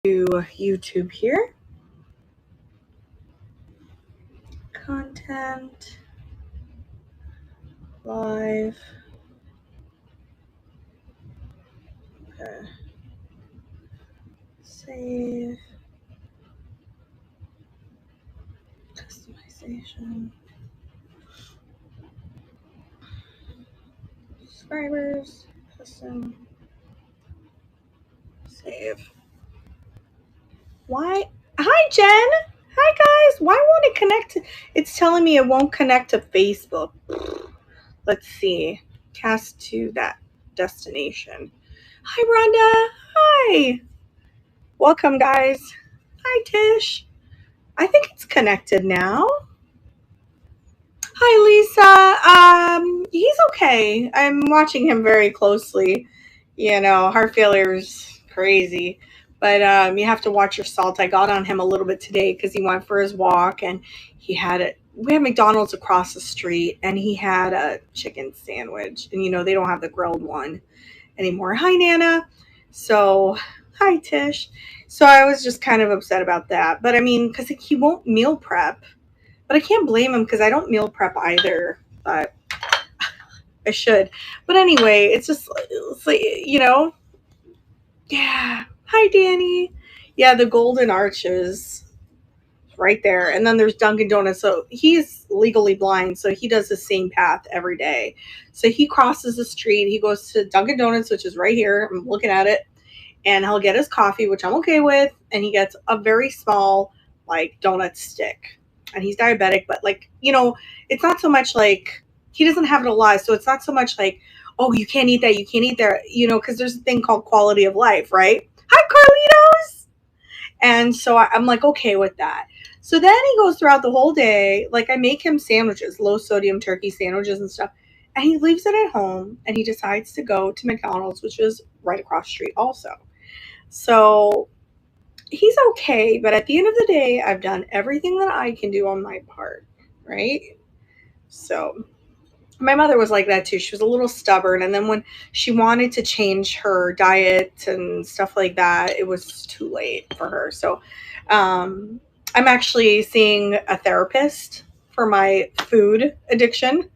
to YouTube here. Content, live. Okay. Save. Customization. Subscribers. Custom. Save. Why? Hi, Jen. Hi, guys. Why won't it connect? It's telling me it won't connect to Facebook. Let's see. Cast to that destination. Hi, Rhonda. Hi. Welcome, guys. Hi, Tish. I think it's connected now. Hi, Lisa. He's okay. I'm watching him very closely. Heart failure's crazy, but you have to watch your salt. I got on him a little bit today because he went for his walk and he had it. We have McDonald's across the street, and he had a chicken sandwich, and they don't have the grilled one anymore. Hi, Nana. So, hi, Tish. So I was just kind of upset about that, but I mean, because he won't meal prep. But I can't blame him because I don't meal prep either. But I should. But anyway, it's like, yeah. Hi, Danny. Yeah, the Golden Arches right there. And then there's Dunkin' Donuts. So he's legally blind. So he does the same path every day. So he crosses the street. He goes to Dunkin' Donuts, which is right here. I'm looking at it. And he'll get his coffee, which I'm okay with. And he gets a very small, donut stick. And he's diabetic, but it's not so much like he doesn't have it a lot. So it's not so much like, oh, you can't eat that, because there's a thing called quality of life, right? Hi, Carlitos. And so I'm like, okay with that. So then he goes throughout the whole day. Like, I make him sandwiches, low sodium turkey sandwiches and stuff. And he leaves it at home and he decides to go to McDonald's, which is right across the street also. So he's okay, but at the end of the day, I've done everything that I can do on my part, right? So my mother was like that too. She was a little stubborn, and then when she wanted to change her diet and stuff like that, it was too late for her. So I'm actually seeing a therapist for my food addiction,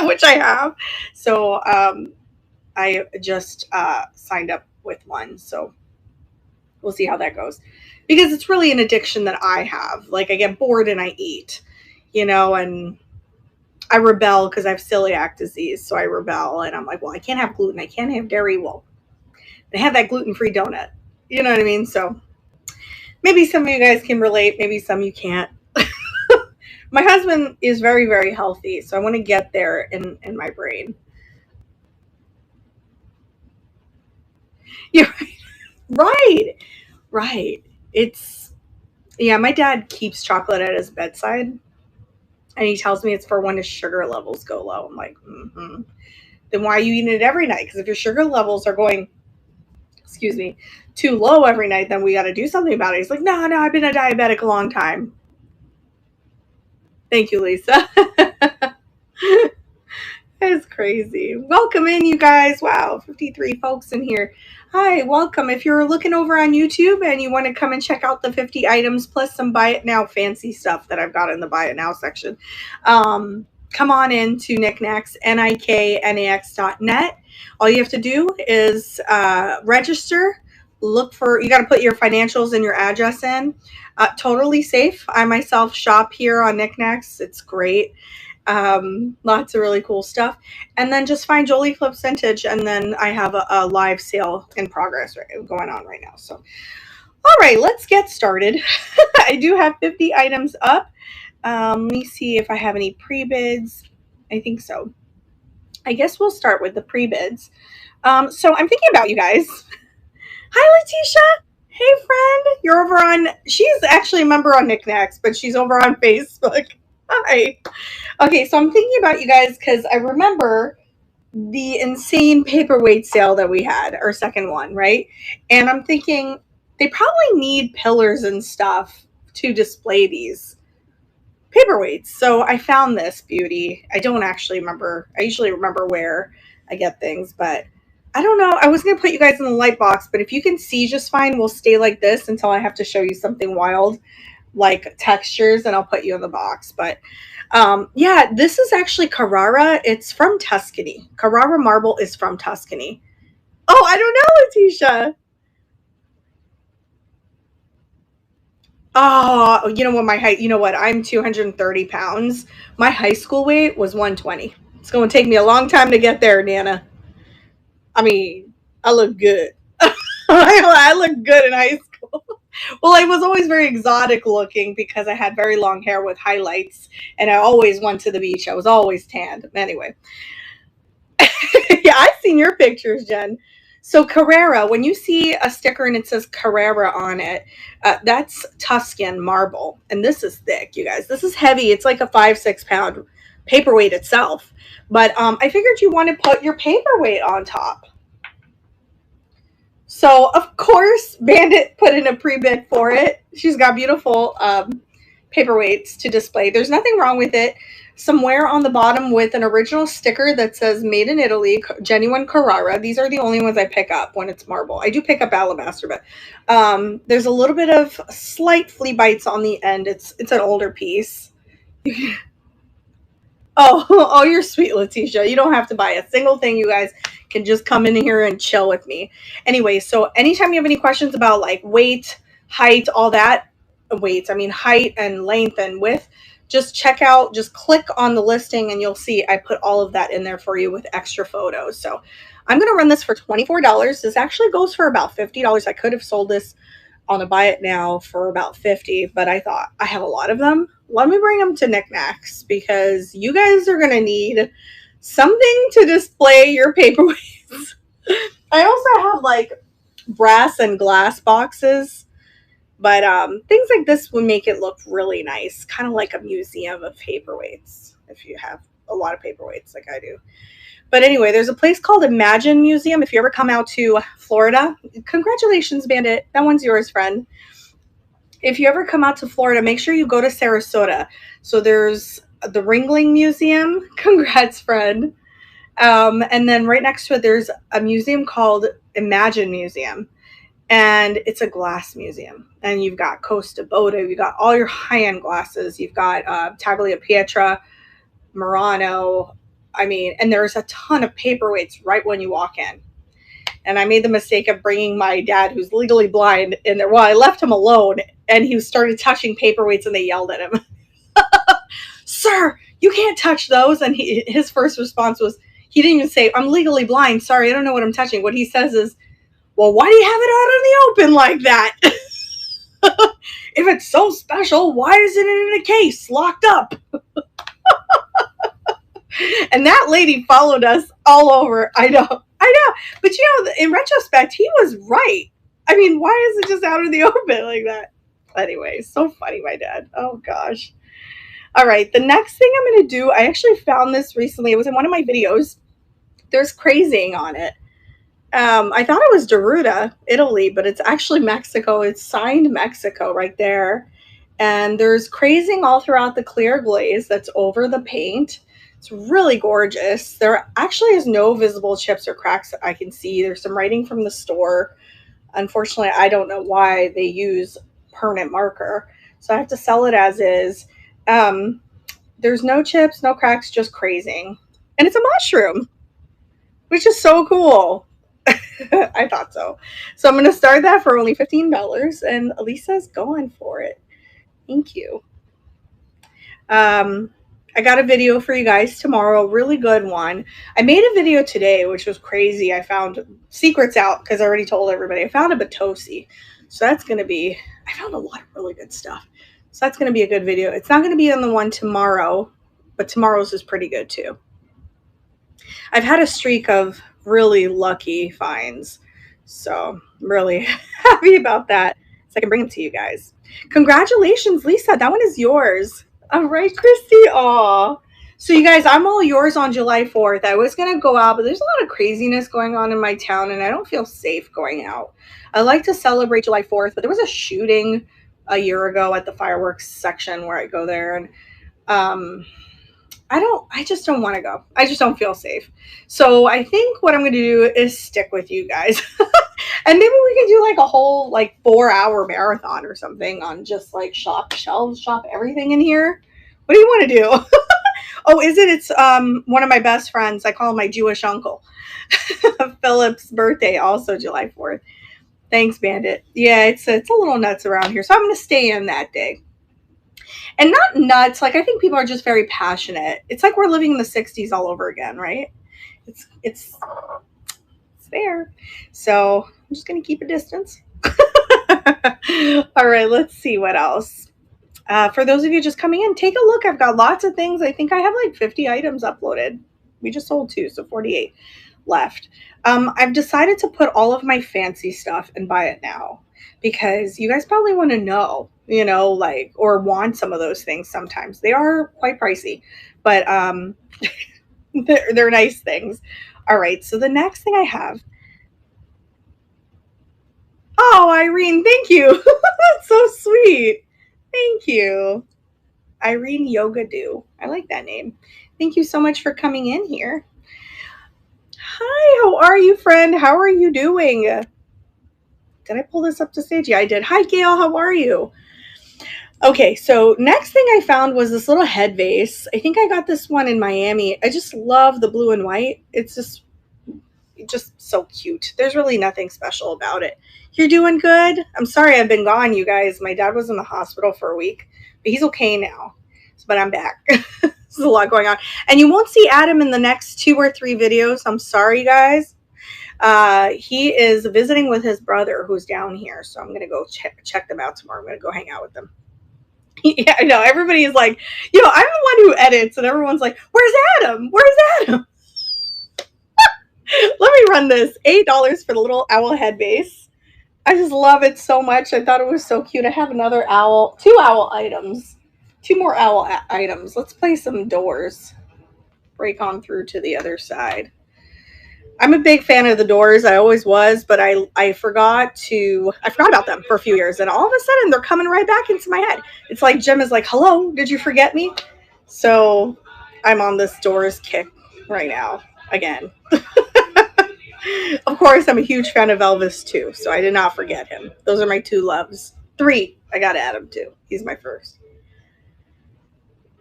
which I have. So I just signed up with one. So we'll see how that goes. Because it's really an addiction that I have. Like, I get bored and I eat, and I rebel because I have celiac disease. So I rebel and I'm like, well, I can't have gluten. I can't have dairy. Well, they have that gluten-free donut. You know what I mean? So maybe some of you guys can relate. Maybe some you can't. My husband is very, very healthy. So I want to get there in my brain. Yeah, right. Right. Yeah, my dad keeps chocolate at his bedside. And he tells me it's for when his sugar levels go low. I'm like, mm-hmm. Then why are you eating it every night? Because if your sugar levels are going, excuse me, too low every night, then we got to do something about it. He's like, no, I've been a diabetic a long time. Thank you, Lisa. That's crazy. Welcome in, you guys. Wow, 53 folks in here. Hi, welcome. If you're looking over on YouTube and you want to come and check out the 50 items plus some buy it now fancy stuff that I've got in the buy it now section, come on in to Knickknacks, niknax.net. All you have to do is register. You got to put your financials and your address in. Totally safe. I myself shop here on Knickknacks. It's great. Lots of really cool stuff. And then just find Jolie Clips Vintage, and then I have a live sale in progress going on right now. So, all right, let's get started. I do have 50 items up. Let me see if I have any pre-bids. I think so. I guess we'll start with the pre-bids. So I'm thinking about you guys. Hi, Letitia. Hey, friend. You're over on, she's actually a member on Knickknacks, but she's over on Facebook. Hi. Okay, so I'm thinking about you guys because I remember the insane paperweight sale that we had, our second one, right? And I'm thinking they probably need pillars and stuff to display these paperweights. So I found this beauty. I don't actually remember. I usually remember where I get things, but I don't know. I was going to put you guys in the light box, but if you can see just fine, we'll stay like this until I have to show you something wild like textures, and I'll put you in the box. But yeah, this is actually Carrara. It's from Tuscany. Carrara marble is from Tuscany. Oh, I don't know, Letitia. Oh, you know what my height, you know what? I'm 230 pounds. My high school weight was 120. It's going to take me a long time to get there, Nana. I mean, I look good. I look good in high school. Well, I was always very exotic looking because I had very long hair with highlights and I always went to the beach. I was always tanned. Anyway, yeah, I've seen your pictures, Jen. So Carrara, when you see a sticker and it says Carrara on it, that's Tuscan marble, and this is thick, you guys. This is heavy. It's like a 5-6 pound paperweight itself. But I figured you want to put your paperweight on top. So of course, Bandit put in a pre-bid for it. She's got beautiful paperweights to display. There's nothing wrong with it. Somewhere on the bottom with an original sticker that says made in Italy, genuine Carrara. These are the only ones I pick up when it's marble. I do pick up alabaster, but there's a little bit of slight flea bites on the end. It's an older piece. Oh, oh, you're sweet, Letitia. You don't have to buy a single thing. You guys can just come in here and chill with me. Anyway, so anytime you have any questions about like weight, height, all that, height and length and width, just check out, just click on the listing and you'll see I put all of that in there for you with extra photos. So I'm going to run this for $24. This actually goes for about $50. I could have sold this on a buy it now for about 50, but I thought I have a lot of them. Let me bring them to Knickknacks because you guys are going to need something to display your paperweights. I also have like brass and glass boxes, but things like this would make it look really nice, kind of like a museum of paperweights if you have a lot of paperweights like I do. But anyway, there's a place called Imagine Museum. If you ever come out to Florida, congratulations, Bandit. That one's yours, friend. If you ever come out to Florida, make sure you go to Sarasota. So there's the Ringling Museum. Congrats, friend. And then right next to it, there's a museum called Imagine Museum. And it's a glass museum. And you've got Costa Boda. You've got all your high-end glasses. You've got Taglia Pietra, Murano. And there's a ton of paperweights right when you walk in. And I made the mistake of bringing my dad, who's legally blind, in there. Well, I left him alone, and he started touching paperweights, and they yelled at him. Sir, you can't touch those. And his first response was, he didn't even say, I'm legally blind. Sorry, I don't know what I'm touching. What he says is, well, why do you have it out in the open like that? If it's so special, why is it in a case locked up? And that lady followed us all over. I know. But in retrospect, he was right. Why is it just out in the open like that? Anyway, so funny, my dad. Oh, gosh. All right. The next thing I'm going to do, I actually found this recently. It was in one of my videos. There's crazing on it. I thought it was Deruta, Italy, but it's actually Mexico. It's signed Mexico right there. And there's crazing all throughout the clear glaze that's over the paint. It's really gorgeous. There actually is no visible chips or cracks that I can see. There's some writing from the store. Unfortunately, I don't know why they use permanent marker. So I have to sell it as is. There's no chips, no cracks, just crazing. And it's a mushroom, which is so cool. I thought so. So I'm going to start that for only $15. And Elisa's going for it. Thank you. I got a video for you guys tomorrow, really good one. I made a video today, which was crazy. I found secrets out because I already told everybody. I found a Batosi. So that's going to be, I found a lot of really good stuff. So that's going to be a good video. It's not going to be on the one tomorrow, but tomorrow's is pretty good too. I've had a streak of really lucky finds. So I'm really happy about that. So I can bring them to you guys. Congratulations, Lisa. That one is yours. All right, Christy. Aw. So you guys, I'm all yours on July 4th. I was going to go out, but there's a lot of craziness going on in my town, and I don't feel safe going out. I like to celebrate July 4th, but there was a shooting a year ago at the fireworks section where I go there, and I just don't want to go. I just don't feel safe. So I think what I'm going to do is stick with you guys. And maybe we can do like a whole like 4-hour marathon or something on just like shop shelves, shop everything in here. What do you want to do? Oh, is it? It's one of my best friends. I call him my Jewish uncle. Philip's birthday, also July 4th. Thanks, Bandit. Yeah, it's a little nuts around here. So I'm gonna stay in that day. And not nuts, like I think people are just very passionate. It's like we're living in the 60s all over again, right? It's there. So I'm just gonna keep a distance. All right, let's see what else. For those of you just coming in, take a look. I've got lots of things. I think I have like 50 items uploaded. We just sold 2, so 48 left. I've decided to put all of my fancy stuff and buy it now because you guys probably want to know, like, or want some of those things sometimes. They are quite pricey, but they're nice things. All right, so the next thing I have. Oh, Irene, thank you. That's so sweet. Thank you. Irene Yoga Do. I like that name. Thank you so much for coming in here. Hi, how are you, friend? How are you doing? Did I pull this up to stage? Yeah, I did. Hi, Gail. How are you? Okay, so next thing I found was this little head vase. I think I got this one in Miami. I just love the blue and white. It's just so cute. There's really nothing special about it. You're doing good? I'm sorry I've been gone, you guys. My dad was in the hospital for a week, but he's okay now. But I'm back. There's a lot going on. And you won't see Adam in the next 2 or 3 videos. I'm sorry, guys. He is visiting with his brother who's down here. So I'm going to go check them out tomorrow. I'm going to go hang out with them. Yeah, I know. Everybody is like, I'm the one who edits. And everyone's like, where's Adam? Where's Adam? Let me run this. $8 for the little owl head base. I just love it so much. I thought it was so cute. I have another owl, 2 owl items. 2 more owl items. Let's play some doors. Break on through to the other side. I'm a big fan of the doors. I always was, but I forgot about them for a few years. And all of a sudden, they're coming right back into my head. It's like Jim is like, hello, did you forget me? So I'm on this doors kick right now again. Of course, I'm a huge fan of Elvis, too. So I did not forget him. Those are my 2 loves. 3. I got to add him, too. He's my first.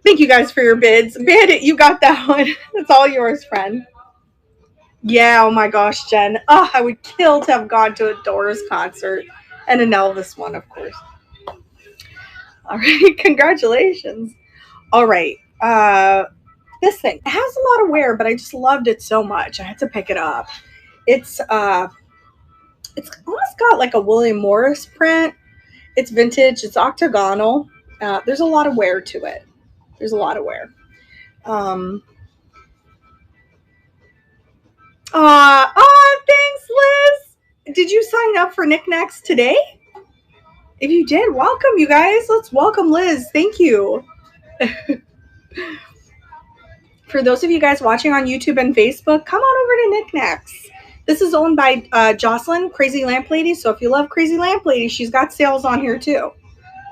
Thank you guys for your bids. Bandit, you got that one. It's all yours, friend. Yeah, oh my gosh, Jen. Oh, I would kill to have gone to a Doors concert and an Elvis one, of course. All right, congratulations. All right, this thing. It has a lot of wear, but I just loved it so much. I had to pick it up. It's almost got like a William Morris print. It's vintage. It's octagonal. There's a lot of wear to it. There's a lot of wear. Thanks, Liz. Did you sign up for knickknacks today? If you did, welcome, you guys. Let's welcome Liz. Thank you. For those of you guys watching on YouTube and Facebook, come on over to Knickknacks. This is owned by Jocelyn, Crazy Lamp Lady. So if you love Crazy Lamp Lady, she's got sales on here too.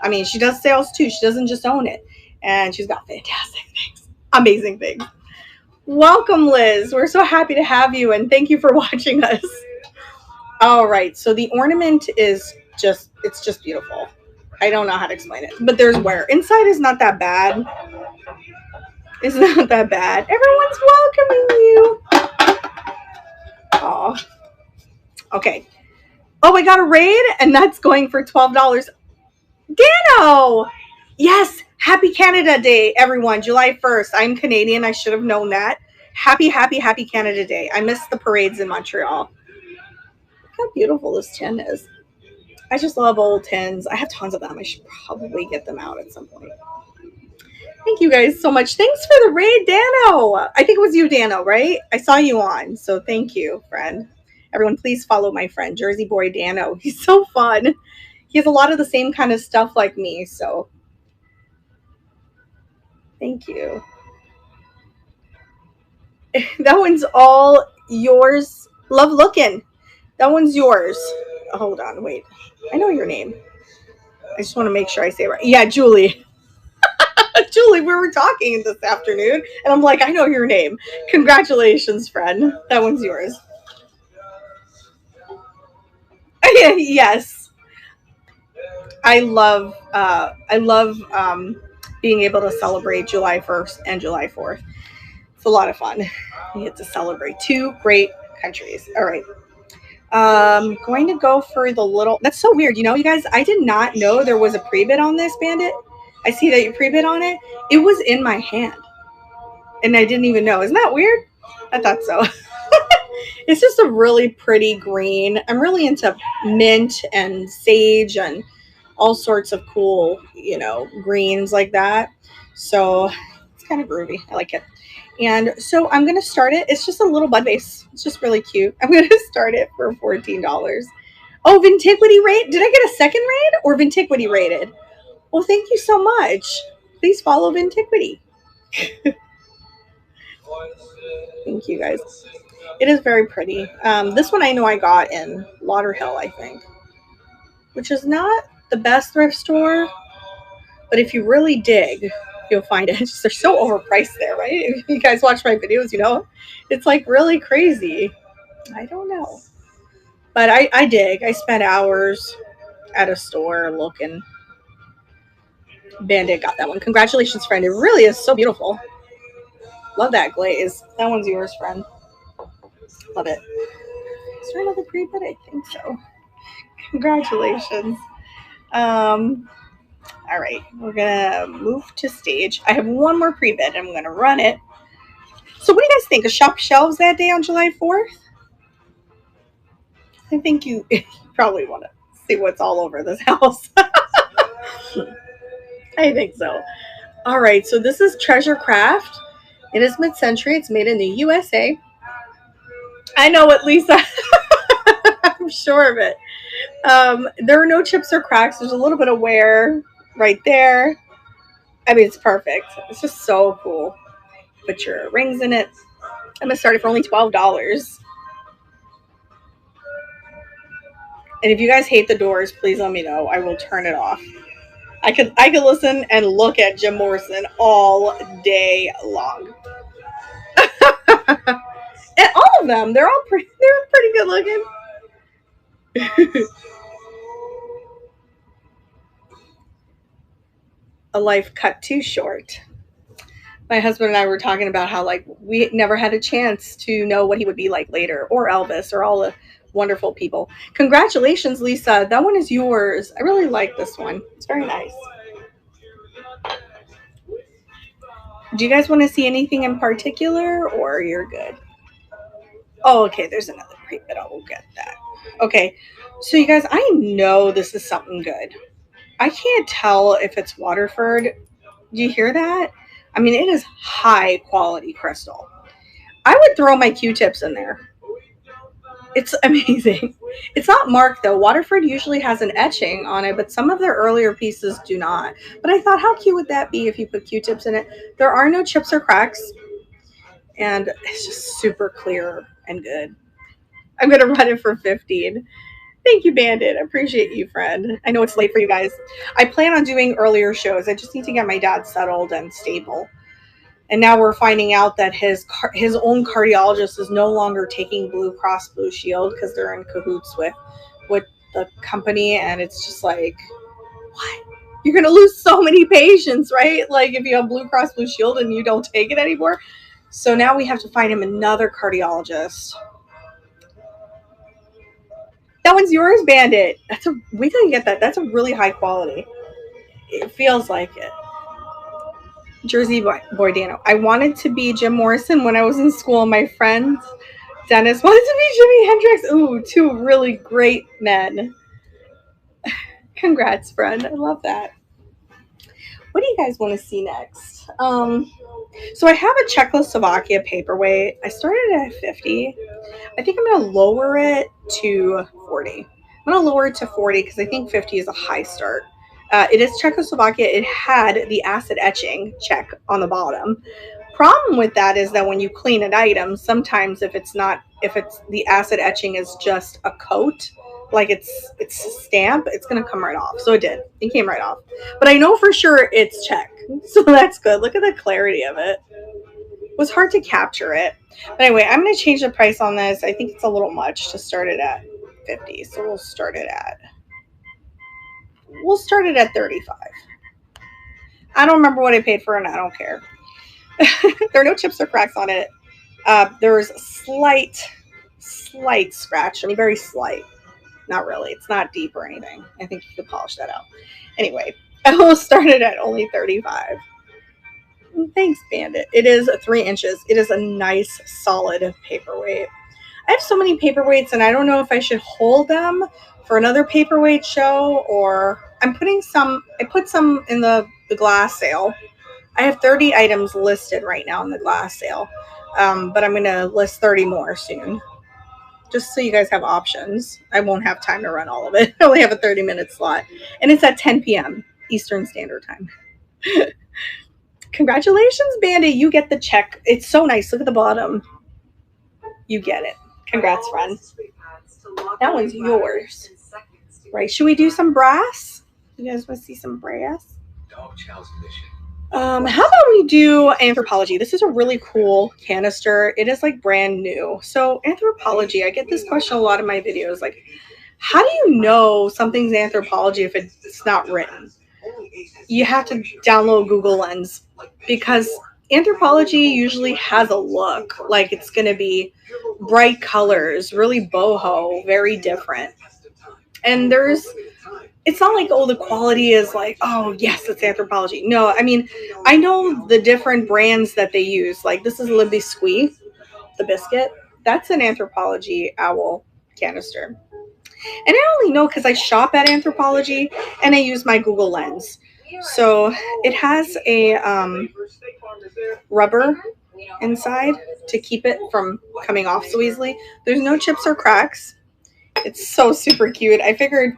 I mean, she does sales too. She doesn't just own it. And she's got fantastic things. Amazing things. Welcome, Liz. We're so happy to have you. And thank you for watching us. All right. So the ornament is it's just beautiful. I don't know how to explain it. But there's wear. Inside is not that bad. It's not that bad. Everyone's welcoming you. Oh. Okay. Oh, I got a raid, and that's going for $12. Dano! Yes! Happy Canada Day, everyone. July 1st. I'm Canadian. I should have known that. Happy Canada Day. I missed the parades in Montreal. Look how beautiful this tin is. I just love old tins. I have tons of them. I should probably get them out at some point. Thank you guys so much. Thanks for the raid, Dano. I think it was you, Dano, right? I saw you on. So thank you, friend. Everyone, please follow my friend, Jersey Boy Dano. He's so fun. He has a lot of the same kind of stuff like me. So thank you. That one's all yours. Love looking. That one's yours. Oh, hold on. Wait. I know your name. I just want to make sure I say it right. Yeah, Julie. Julie we were talking this afternoon, and I'm like, I know your name. Congratulations, friend. That one's yours. Yes, I love being able to celebrate July 1st and July 4th. It's a lot of fun. You get to celebrate two great countries. All right. Going to go for the little. That's so weird. You know, you guys, I did not know there was a pre-bid on this, Bandit. I see that you pre-bid on it. It was in my hand, and I didn't even know. Isn't that weird? I thought so. It's just a really pretty green. I'm really into mint and sage and all sorts of cool, greens like that. So it's kind of groovy. I like it. And so I'm going to start it. It's just a little bud vase. It's just really cute. I'm going to start it for $14. Oh, Vintiquity rate? Did I get a second rate or Vintiquity rated? Well, thank you so much. Please follow Vintiquity. Thank you guys. It is very pretty. This one I know I got in Lauderhill, I think, which is not the best thrift store, but if you really dig, you'll find it. They're so overpriced there, right? If you guys watch my videos, it's like really crazy. I don't know. But I dig. I spent hours at a store looking. Bandit got that one. Congratulations, friend. It really is so beautiful. Love that glaze. That one's yours, friend. Love it. Is there another pre-bid? I think so. Congratulations. All right. We're going to move to stage. I have one more pre-bid. I'm going to run it. So what do you guys think? A shop shelves that day on July 4th? I think you probably want to see what's all over this house. I think so. All right. So this is Treasure Craft. It is Midcentury. It's made in the USA. I know it, Lisa. I'm sure of it. There are no chips or cracks. There's a little bit of wear right there. I mean, it's perfect. It's just so cool. Put your rings in it. I'm going to start it for only $12. And if you guys hate the Doors, please let me know. I will turn it off. I could listen and look at Jim Morrison all day long. And all of them, they're pretty good looking. A life cut too short. My husband and I were talking about how we never had a chance to know what he would be like later, or Elvis, or all the wonderful people. Congratulations, Lisa. That one is yours. I really like this one. It's very nice. Do you guys want to see anything in particular, or you're good? Oh, okay. There's another pre-bid. I will get that. Okay. So you guys, I know this is something good. I can't tell if it's Waterford. Do you hear that? I mean, it is high quality crystal. I would throw my Q-tips in there. It's amazing. It's not marked though. Waterford usually has an etching on it, but some of their earlier pieces do not. But I thought, how cute would that be if you put Q-tips in it? There are no chips or cracks, and it's just super clear and good. I'm going to run it for 15. Thank you, Bandit. I appreciate you, friend. I know it's late for you guys. I plan on doing earlier shows. I just need to get my dad settled and stable. And now we're finding out that his own cardiologist is no longer taking Blue Cross Blue Shield because they're in cahoots with the company. And it's just like, what? You're going to lose so many patients, right? Like if you have Blue Cross Blue Shield and you don't take it anymore. So now we have to find him another cardiologist. That one's yours, Bandit. Wait till you get that. That's a really high quality. It feels like it. Jersey Boy Dano. I wanted to be Jim Morrison when I was in school. My friend Dennis wanted to be Jimi Hendrix. Ooh, two really great men. Congrats, friend. I love that. What do you guys want to see next? So I have a Czechoslovakia paperweight. I started at 50. I think I'm going to lower it to 40. I'm going to lower it to 40 because I think 50 is a high start. It is Czechoslovakia. It had the acid etching check on the bottom. Problem with that is that when you clean an item, sometimes if it's the acid etching is just a coat, like it's a stamp, it's gonna come right off. So it did. It came right off. But I know for sure it's check. So that's good. Look at the clarity of it. It was hard to capture it. But anyway, I'm gonna change the price on this. I think it's a little much to start it at 50. So we'll start it at 35. I don't remember what I paid for it and I don't care. There are no chips or cracks on it. There's slight scratch. I mean, very slight. Not really. It's not deep or anything. I think you could polish that out. Anyway, I will start it at only 35. Thanks, Bandit. It is 3 inches. It is a nice, solid paperweight. I have so many paperweights, and I don't know if I should hold them for another paperweight show, or I put some in the glass sale. I have 30 items listed right now in the glass sale, but I'm going to list 30 more soon, just so you guys have options. I won't have time to run all of it. I only have a 30-minute slot, and it's at 10 p.m. Eastern Standard Time. Congratulations, Bandit. You get the check. It's so nice. Look at the bottom. You get it. Congrats, friend. That one's yours. Right. Should we do some brass? You guys want to see some brass? How about we do Anthropologie? This is a really cool canister. It is like brand new. So Anthropologie, I get this question a lot in my videos. Like, how do you know something's Anthropologie if it's not written? You have to download Google Lens, because Anthropologie usually has a look like it's going to be bright colors, really boho, very different. And it's not like, oh, the quality is like, oh, yes, it's Anthropologie. No, I mean, I know the different brands that they use. Like, this is Le Biscuit, the biscuit. That's an Anthropologie owl canister. And I only know because I shop at Anthropologie and I use my Google Lens. So it has a rubber inside to keep it from coming off so easily. There's no chips or cracks. It's so super cute. I figured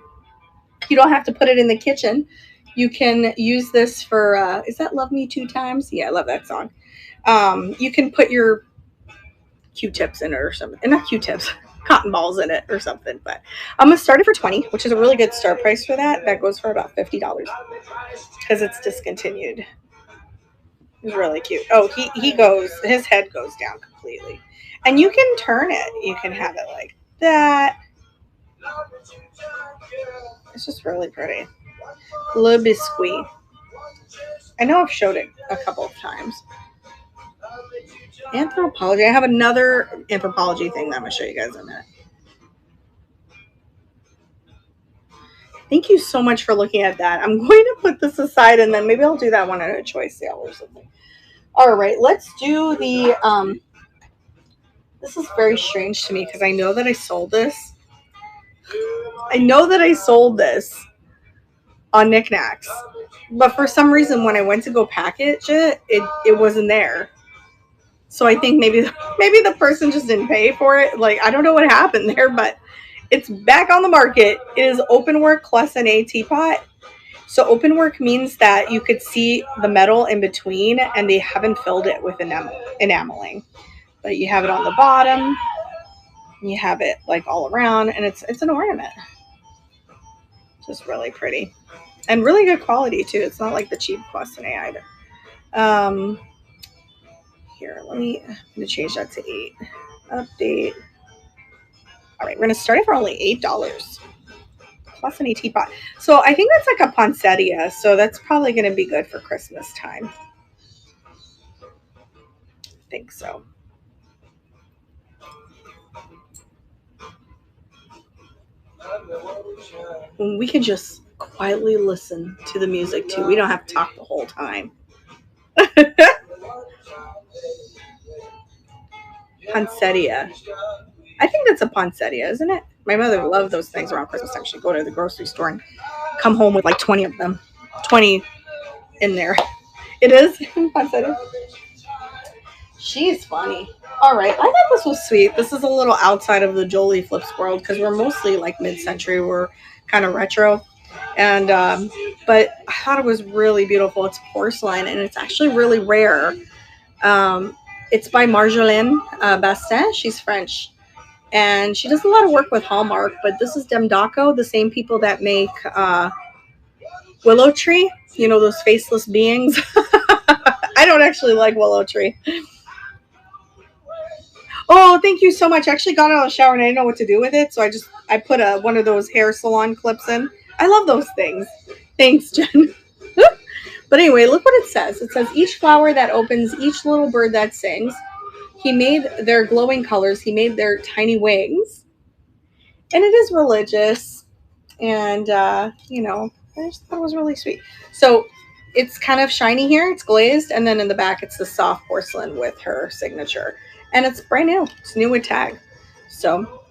you don't have to put it in the kitchen. You can use this for, is that Love Me Two Times? Yeah, I love that song. You can put your Q-tips in it or something. Not Q-tips, cotton balls in it or something. But I'm going to start it for $20, which is a really good start price for that. That goes for about $50 because it's discontinued. It's really cute. Oh, his head goes down completely. And you can turn it. You can have it like that. It's just really pretty. Le Biscuit. I know I've showed it a couple of times. Anthropologie. I have another Anthropologie thing that I'm going to show you guys in a minute. Thank you so much for looking at that. I'm going to put this aside and then maybe I'll do that one at a choice sale or something. All right, let's do the, this is very strange to me because I know that I sold this. On Knickknacks. But for some reason, when I went to go package it, it wasn't there. So I think maybe the person just didn't pay for it. Like, I don't know what happened there, but it's back on the market. It is openwork Clé teapot. So openwork means that you could see the metal in between and they haven't filled it with enameling. But you have it on the bottom. You have it like all around and it's an ornament. Just really pretty. And really good quality too. It's not like the cheap Clé either. Here, I'm going to change that to 8. Update. All right, we're going to start it for only $8. Clé teapot. So I think that's like a poinsettia. So that's probably going to be good for Christmas time. I think so. We can just quietly listen to the music too. We don't have to talk the whole time. Poinsettia. I think that's a poinsettia, isn't it? My mother loved those things around Christmas time. She'd go to the grocery store and come home with like 20 of them. 20 in there. It is poinsettia. She's funny. All right. I thought this was sweet. This is a little outside of the Jolie Flips world because we're mostly like mid-century. We're kind of retro. And but I thought it was really beautiful. It's porcelain and it's actually really rare. It's by Marjolaine Bastin. She's French. And she does a lot of work with Hallmark, but this is Demdaco, the same people that make Willow Tree. You know, those faceless beings. I don't actually like Willow Tree. Oh, thank you so much. I actually got out of the shower and I didn't know what to do with it, so I put one of those hair salon clips in. I love those things. Thanks, Jen. But anyway, look what it says. It says each flower that opens, each little bird that sings. He made their glowing colors. He made their tiny wings. And it is religious. And, you know, I just thought it was really sweet. So it's kind of shiny here. It's glazed. And then in the back, it's the soft porcelain with her signature. And it's brand new. It's new with tag. So,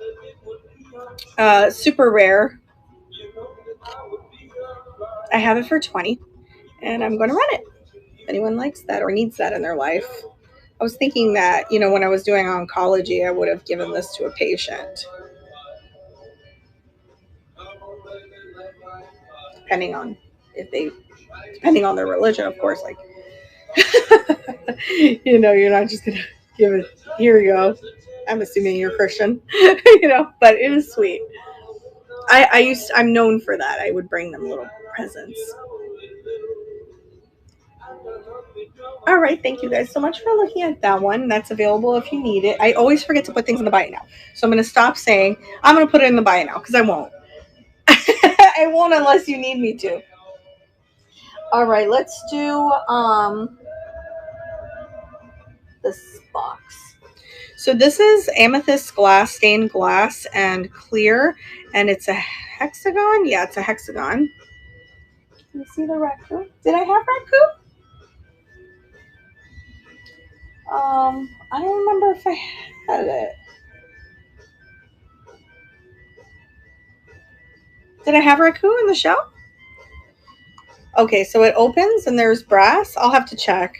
super rare. I have it for 20 and I'm going to run it. If anyone likes that or needs that in their life. I was thinking that, you know, when I was doing oncology, I would have given this to a patient. Depending on depending on their religion, of course, like, you know, you're not just going to give it, here you go. I'm assuming you're Christian, you know, but it is sweet. I'm known for that. I would bring them little presents. All right, thank you guys so much for looking at that one. That's available if you need it. I always forget to put things in the buy now. So I'm going to stop saying I'm going to put it in the buy now because I won't. I won't unless you need me to. All right, let's do this box. So this is amethyst glass, stained glass, and clear, and it's a hexagon. Yeah, it's a hexagon. Can you see the raccoon? Did I have raccoon? I don't remember if I had it. Did I have raccoon in the show? Okay, so it opens and there's brass. I'll have to check.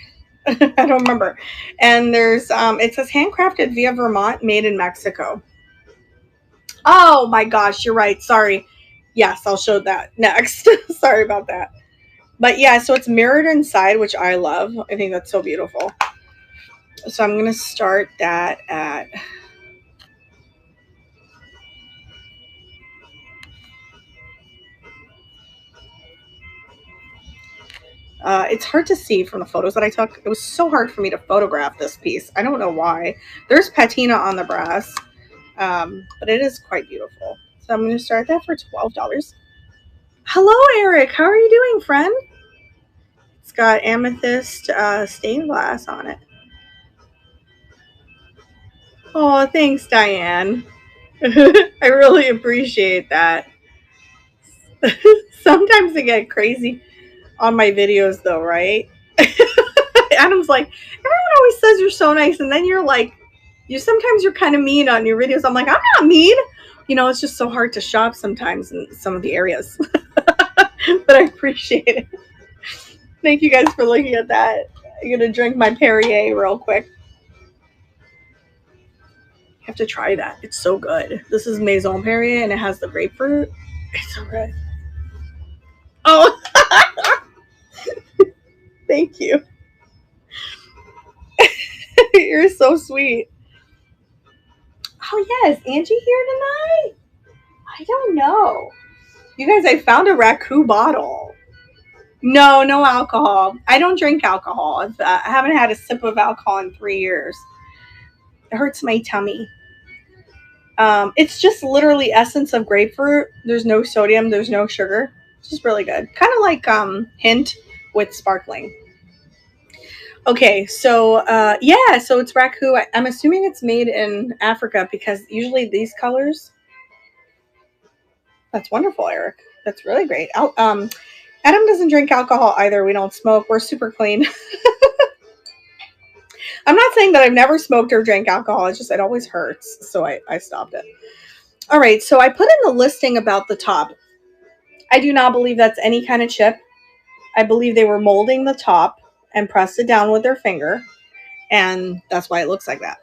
I don't remember. And there's it says handcrafted via Vermont, made in Mexico. Oh my gosh, you're right. Sorry. Yes, I'll show that next. Sorry about that. But yeah, so it's mirrored inside, which I love. I think that's so beautiful. So I'm going to start that at it's hard to see from the photos that I took. It was so hard for me to photograph this piece. I don't know why. There's patina on the brass, but it is quite beautiful. So I'm going to start that for $12. Hello, Eric. How are you doing, friend? It's got amethyst stained glass on it. Oh, thanks, Diane. I really appreciate that. Sometimes I get crazy on my videos, though, right? Adam's like, everyone always says you're so nice, and then you're like, sometimes you're kind of mean on your videos. I'm like, I'm not mean. You know, it's just so hard to shop sometimes in some of the areas. But I appreciate it. Thank you guys for looking at that. I'm gonna drink my Perrier real quick. You have to try that. It's so good. This is Maison Perrier, and it has the grapefruit. It's so good. Oh, thank you. You're so sweet. Oh yes, Angie here tonight? I don't know. You guys, I found a raccoon bottle. No, no alcohol. I don't drink alcohol. I haven't had a sip of alcohol in 3 years. It hurts my tummy. It's just literally essence of grapefruit. There's no sodium. There's no sugar. It's just really good. Kind of like hint with sparkling. Okay, so yeah, so it's raccoon. I'm assuming it's made in Africa because usually these colors. That's wonderful, Eric. That's really great. Adam doesn't drink alcohol either. We don't smoke. We're super clean. I'm not saying that I've never smoked or drank alcohol. It's just it always hurts. So I stopped it. All right. So I put in the listing about the top. I do not believe that's any kind of chip. I believe they were molding the top and pressed it down with their finger. And that's why it looks like that.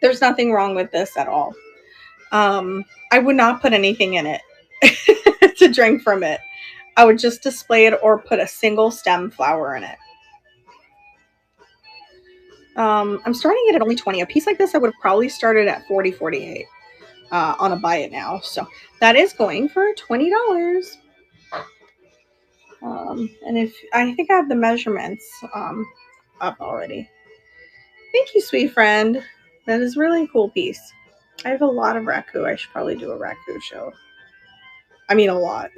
There's nothing wrong with this at all. I would not put anything in it to drink from it. I would just display it or put a single stem flower in it. I'm starting it at only 20. A piece like this I would have probably started at 40, 48 on a buy it now. So that is going for $20. And if I think I have the measurements up already. Thank you, sweet friend. That is really a cool piece. I have a lot of raku. I should probably do a raku show. I mean, a lot.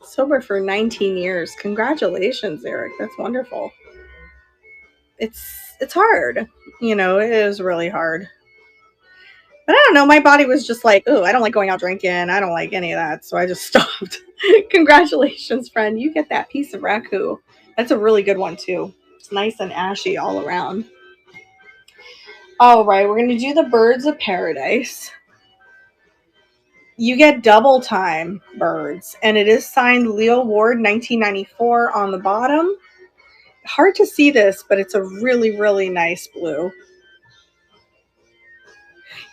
Sober for 19 years. Congratulations, Eric. That's wonderful. It's hard. You know, it is really hard. But I don't know. My body was just like, oh, I don't like going out drinking. I don't like any of that. So I just stopped. Congratulations, friend. You get that piece of raku. That's a really good one, too. It's nice and ashy all around. All right. We're going to do the Birds of Paradise. You get double time birds. And it is signed Leo Ward 1994 on the bottom. Hard to see this, but it's a really, really nice blue.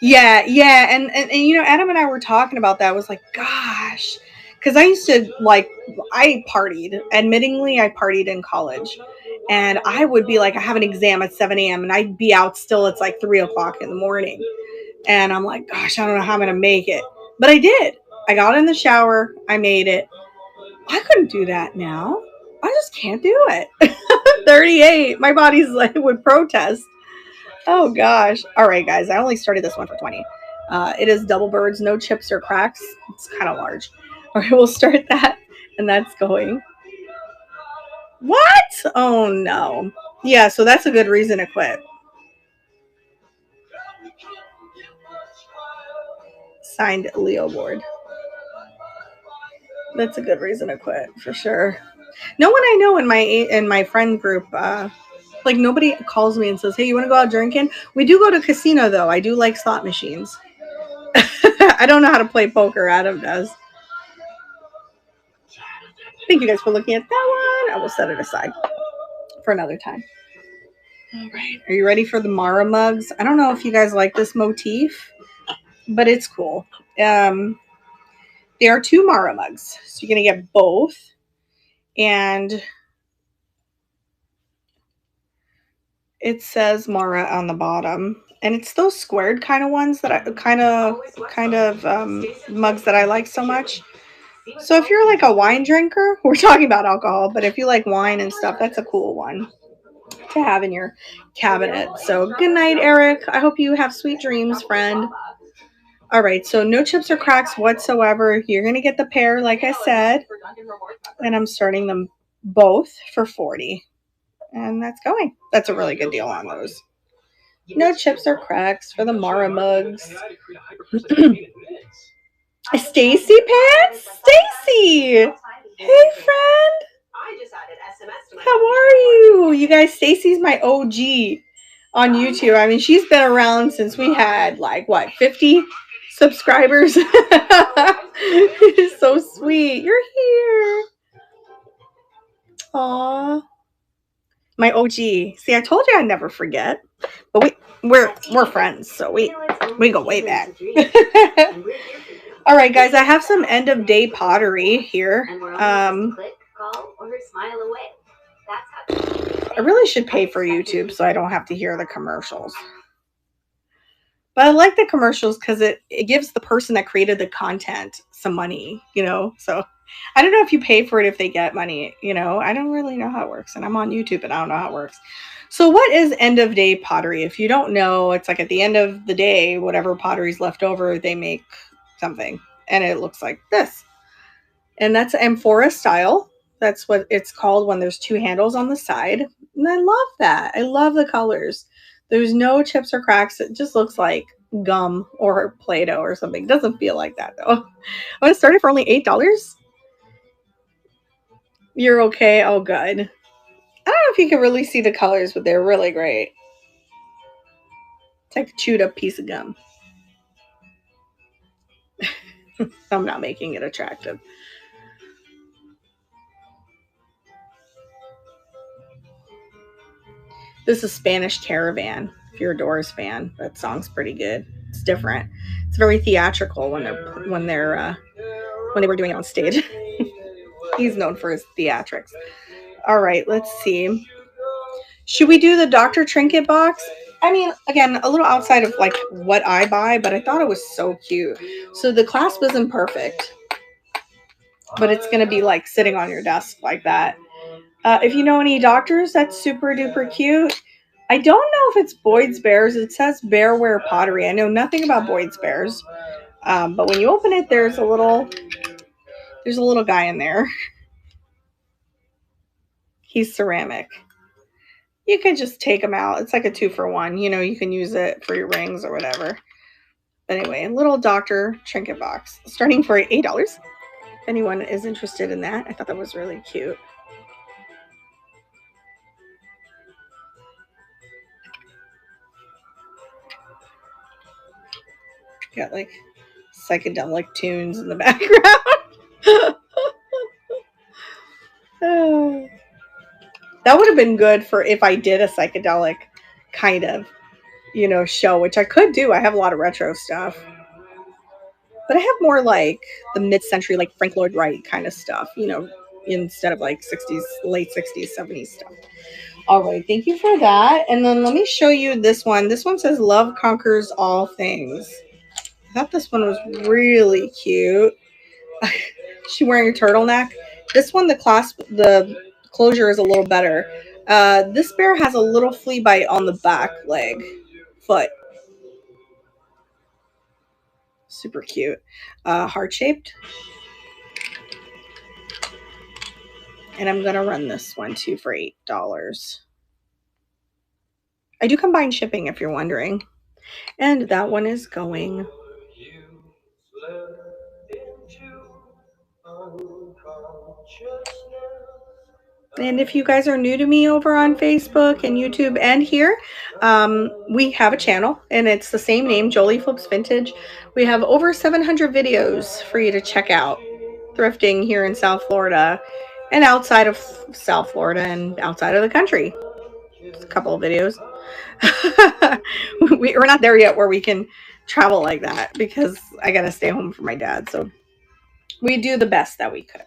Yeah, and you know, Adam and I were talking about that. I was like, gosh, because I used to like, I partied. Admittingly, I partied in college, and I would be like, I have an exam at 7 a.m. and I'd be out still. It's like 3 o'clock in the morning, and I'm like, gosh, I don't know how I'm gonna make it, but I did. I got in the shower, I made it. I couldn't do that now. I just can't do it. 38. My body's like would protest. Oh gosh. All right, guys. I only started this one for 20. It is double birds, no chips or cracks. It's kind of large. All right, we'll start that, and that's going. What? Oh no. Yeah, so that's a good reason to quit. Signed Leo Ward. That's a good reason to quit for sure. No one I know in my friend group, like nobody calls me and says, "Hey, you want to go out drinking?" We do go to casino though. I do like slot machines. I don't know how to play poker. Adam does. Thank you guys for looking at that one. I will set it aside for another time. All right. Are you ready for the Mara mugs? I don't know if you guys like this motif, but it's cool. There are 2 Mara mugs. So you're going to get both. And it says Mara on the bottom. And it's those squared kind of ones that I kind of mugs that I like so much. So if you're like a wine drinker, we're talking about alcohol, but if you like wine and stuff, that's a cool one to have in your cabinet. So good night, Eric. I hope you have sweet dreams, friend. All right, so no chips or cracks whatsoever. You're going to get the pair, like I said, and I'm starting them both for 40. And that's going. That's a really good deal on those. No chips or cracks for the Mara mugs. Stacy Pants? Stacy! Hey, friend! How are you? You guys, Stacy's my OG on YouTube. I mean, she's been around since we had, like, what, 50 subscribers? So sweet. You're here. Aw. My OG. See, I told you I'd never forget. But we're friends, so we go way back. All right, guys, I have some end of day pottery here. I really should pay for YouTube so I don't have to hear the commercials. But I like the commercials because it gives the person that created the content some money, you know? So I don't know if you pay for it if they get money, you know? I don't really know how it works. And I'm on YouTube and I don't know how it works. So what is end of day pottery? If you don't know, it's like at the end of the day, whatever pottery's left over, they make something. And it looks like this. And that's amphora style. That's what it's called when there's 2 handles on the side. And I love that. I love the colors. There's no chips or cracks. It just looks like gum or Play-Doh or something. It doesn't feel like that, though. I'm going to start it for only $8. You're okay? Oh, good. I don't know if you can really see the colors, but they're really great. It's like a chewed up piece of gum. I'm not making it attractive. This is Spanish Caravan. If you're a Doors fan, that song's pretty good. It's different. It's very theatrical when they were doing it on stage. He's known for his theatrics. All right, let's see. Should we do the Dr. Trinket box? I mean, again, a little outside of like what I buy, but I thought it was so cute. So the clasp isn't perfect, but it's going to be like sitting on your desk like that. If you know any doctors, that's super duper cute. I don't know if it's Boyd's Bears. It says Bearware Pottery. I know nothing about Boyd's Bears. But when you open it, there's a little guy in there. He's ceramic. You can just take him out. It's like a 2-for-1. You know, you can use it for your rings or whatever. But anyway, little Dr. Trinket box starting for $8. If anyone is interested in that, I thought that was really cute. Got like psychedelic tunes in the background. That would have been good for if I did a psychedelic kind of, show, which I could do. I have a lot of retro stuff. But I have more like the mid-century, like Frank Lloyd Wright kind of stuff, instead of like 60s, late 60s, 70s stuff. All right, thank you for that. And then let me show you this one. This one says Love Conquers All Things. I thought this one was really cute. She wearing a turtleneck. This one, the closure is a little better. This bear has a little flea bite on the back foot. Super cute. Heart-shaped. And I'm going to run this one too for $8. I do combine shipping if you're wondering. And that one is going. And if you guys are new to me over on Facebook and YouTube and here, we have a channel and it's the same name, Jolie Flips Vintage. We have over 700 videos for you to check out thrifting here in South Florida and outside of South Florida and outside of the country. Just a couple of videos. We're not there yet where we can travel like that because I got to stay home for my dad. So we do the best that we could.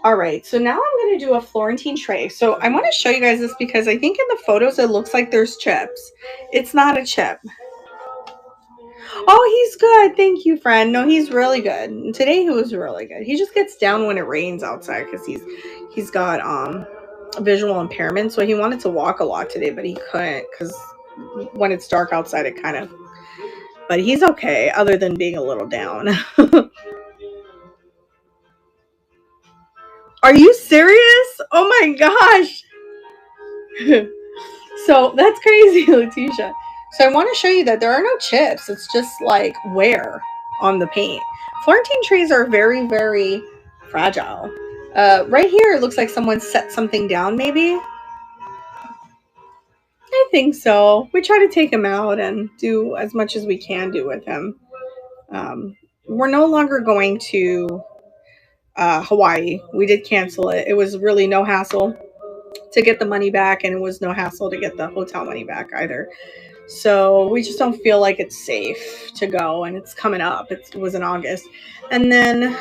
All right, so now I'm going to do a Florentine tray. So I want to show you guys this because I think in the photos it looks like there's chips. It's not a chip. Oh, he's good. Thank you, friend. No, he's really good. And today he was really good. He just gets down when it rains outside because he's got visual impairment. So he wanted to walk a lot today, but he couldn't because when it's dark outside, it kind of. But he's okay, other than being a little down. Are you serious? Oh my gosh. So that's crazy, Letitia. So I want to show you that there are no chips. It's just like wear on the paint. Florentine trays are very, very fragile. Right here, it looks like someone set something down, maybe. I think so. We try to take him out and do as much as we can do with him. We're no longer going to Hawaii. We did cancel it. It was really no hassle to get the money back, and it was no hassle to get the hotel money back either. So we just don't feel like it's safe to go, and it's coming up. It was in August. And then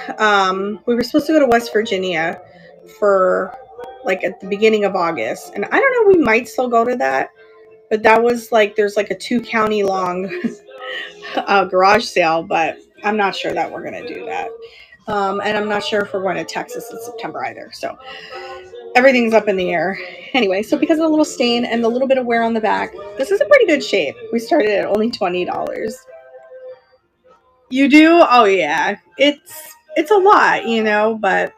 we were supposed to go to West Virginia for like at the beginning of August. And I don't know, we might still go to that. But that was like, there's like a 2-county long garage sale, but I'm not sure that we're going to do that. And I'm not sure if we're going to Texas in September either. So everything's up in the air. Anyway, so because of the little stain and the little bit of wear on the back, this is a pretty good shape. We started at only $20. You do? Oh yeah. It's a lot, but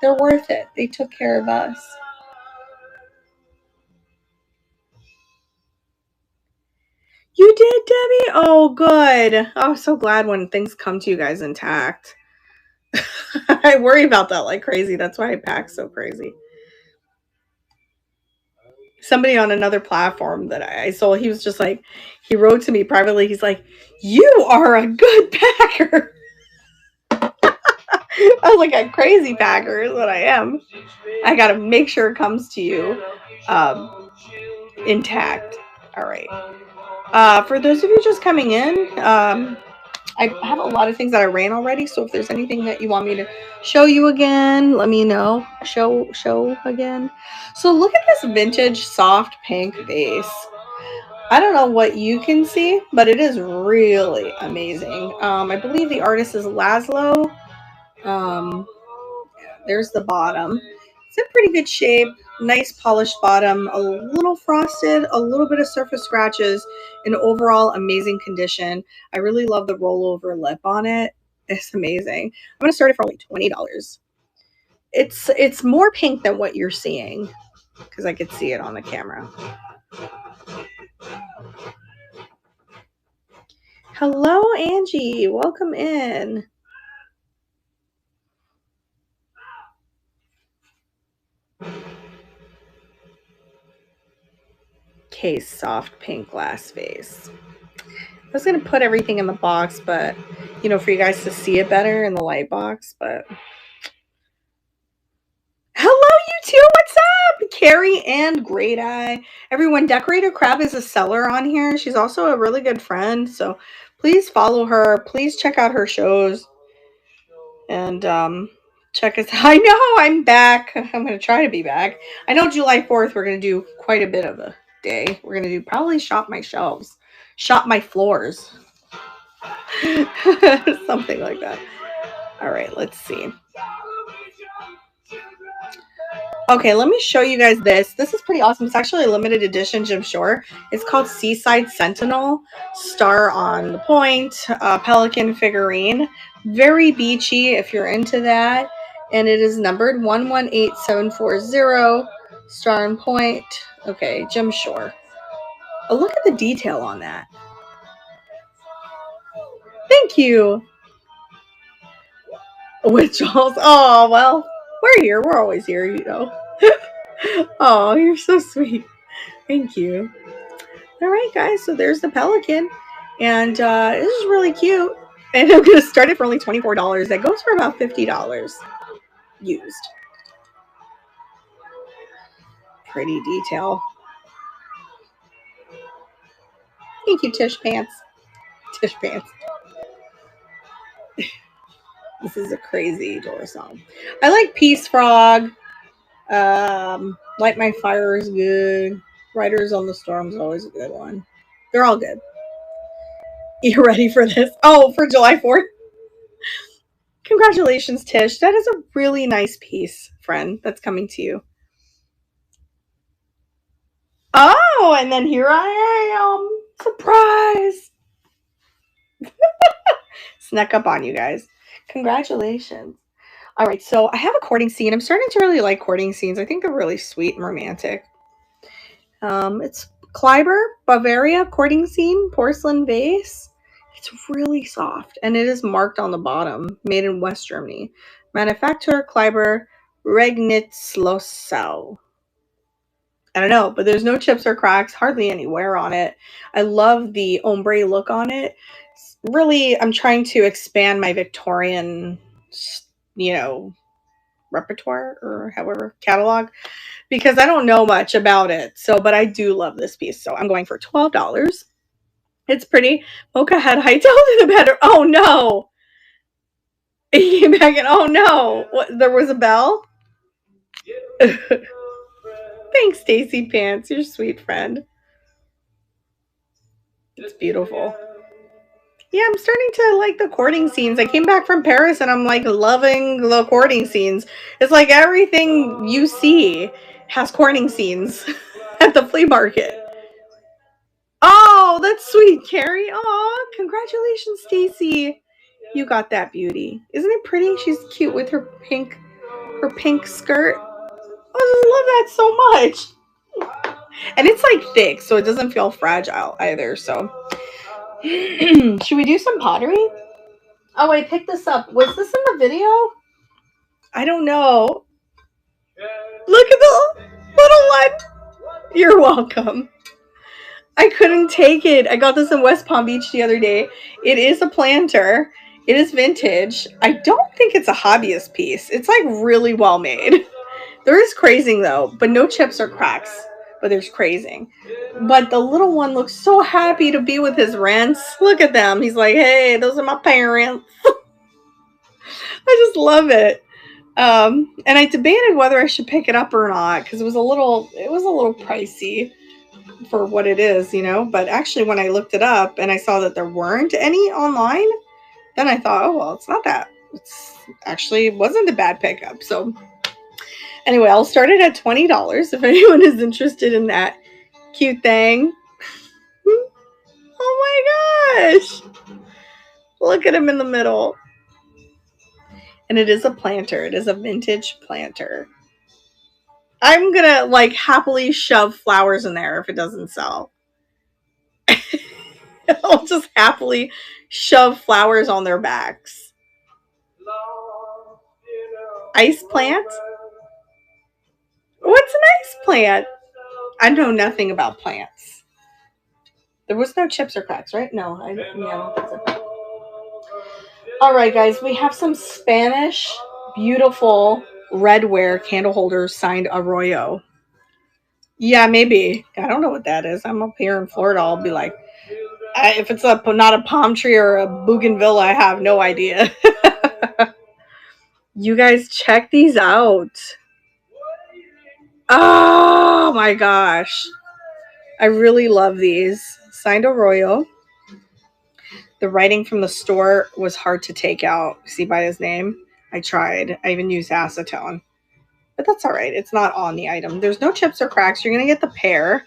they're worth it. They took care of us. You did, Debbie? Oh, good. I'm so glad when things come to you guys intact. I worry about that like crazy. That's why I pack so crazy. Somebody on another platform that I saw, he was just like, he wrote to me privately. He's like, you are a good packer. I was like, a crazy packer is what I am. I got to make sure it comes to you intact. All right. For those of you just coming in, I have a lot of things that I ran already, so if there's anything that you want me to show you again, let me know. Show again. So look at this vintage soft pink vase. I don't know what you can see, but it is really amazing. I believe the artist is Laszlo. Um, there's the bottom. It's in pretty good shape. Nice polished bottom, a little frosted, a little bit of surface scratches, and overall amazing condition. I really love the rollover lip on it. It's amazing. I'm gonna start it for only $20. It's more pink than what you're seeing because I could see it on the camera. Hello, Angie. Welcome in. Case soft pink glass vase. I was going to put everything in the box, but, you know, for you guys to see it better in the light box, but... Hello, you two! What's up? Carrie and Great Eye. Everyone, Decorator Crab is a seller on here. She's also a really good friend, so please follow her. Please check out her shows. And, check us out. I know, I'm back. I'm going to try to be back. I know July 4th, we're going to do quite a bit of a day. We're going to do probably shop my shelves. Shop my floors. Something like that. All right, let's see. Okay, let me show you guys this. This is pretty awesome. It's actually a limited edition Jim Shore. It's called Seaside Sentinel. Star on the point. Pelican figurine. Very beachy if you're into that. And it is numbered 118740. Star on point. Okay, Jim Shore. Oh, look at the detail on that. Thank you. With Charles. Oh, well, we're here. We're always here, you know. Oh, you're so sweet. Thank you. All right, guys. So there's the Pelican. And this is really cute. And I'm going to start it for only $24. That goes for about $50 used. Pretty detail. Thank you, Tish Pants. Tish Pants. This is a crazy door song. I like Peace Frog. Light My Fire is good. Riders on the Storm is always a good one. They're all good. You ready for this? Oh, for July 4th? Congratulations, Tish. That is a really nice piece, friend, that's coming to you. Oh, and then here I am. Surprise. Snuck up on you guys. Congratulations. All right, so I have a courting scene. I'm starting to really like courting scenes. I think they're really sweet and romantic. It's Kleiber, Bavaria courting scene, porcelain vase. It's really soft, and it is marked on the bottom, made in West Germany. Manufacturer Kleiber, Regnitzlosau. I don't know, but there's no chips or cracks, hardly any wear on it. I love the ombre look on it. Really, I'm trying to expand my Victorian, you know, repertoire or however, catalog, because I don't know much about it. So, but I do love this piece. So I'm going for $12. It's pretty. Mocha had hightailed to the better. Oh no. He came back and oh no. What, there was a bell? Thanks, Stacy Pants. You're a sweet friend. It's beautiful. Yeah, I'm starting to like the courting scenes. I came back from Paris and I'm like loving the courting scenes. It's like everything you see has courting scenes at the flea market. Oh, that's sweet, Carrie. Oh, congratulations, Stacy. You got that beauty. Isn't it pretty? She's cute with her pink skirt. I just love that so much. And it's like thick, so it doesn't feel fragile either. So should we do some pottery? Oh, I picked this up. Was this in the video? I don't know. Look at the little one. You're welcome. I couldn't take it. I got this in West Palm Beach the other day. It is a planter. It is vintage. I don't think it's a hobbyist piece. It's like really well made. There is crazing though, but no chips or cracks. but there's crazing. But the little one looks so happy to be with his rents. Look at them. He's like, hey, those are my parents. I just love it. And I debated whether I should pick it up or not because it was a little pricey for what it is, you know. But actually, when I looked it up and I saw that there weren't any online, then I thought, oh well, it's not that. It's actually wasn't a bad pickup. So anyway, I'll start it at $20 if anyone is interested in that cute thing. Oh my gosh! Look at him in the middle. And it is a planter. It is a vintage planter. I'm gonna like happily shove flowers in there if it doesn't sell. I'll just happily shove flowers on their backs. Ice plant? What's an ice plant? I know nothing about plants. There was no chips or cracks, right? No, I don't think so. All right, guys, we have some Spanish, beautiful redware candle holders signed Arroyo. Yeah, maybe. I don't know what that is. I'm up here in Florida. I'll be like, if it's not a palm tree or a bougainvillea, I have no idea. You guys check these out. Oh my gosh. I really love these. Signed Arroyo. The writing from the store was hard to take out. See by his name? I tried. I even used acetone. But that's all right. It's not on the item. There's no chips or cracks. You're going to get the pair.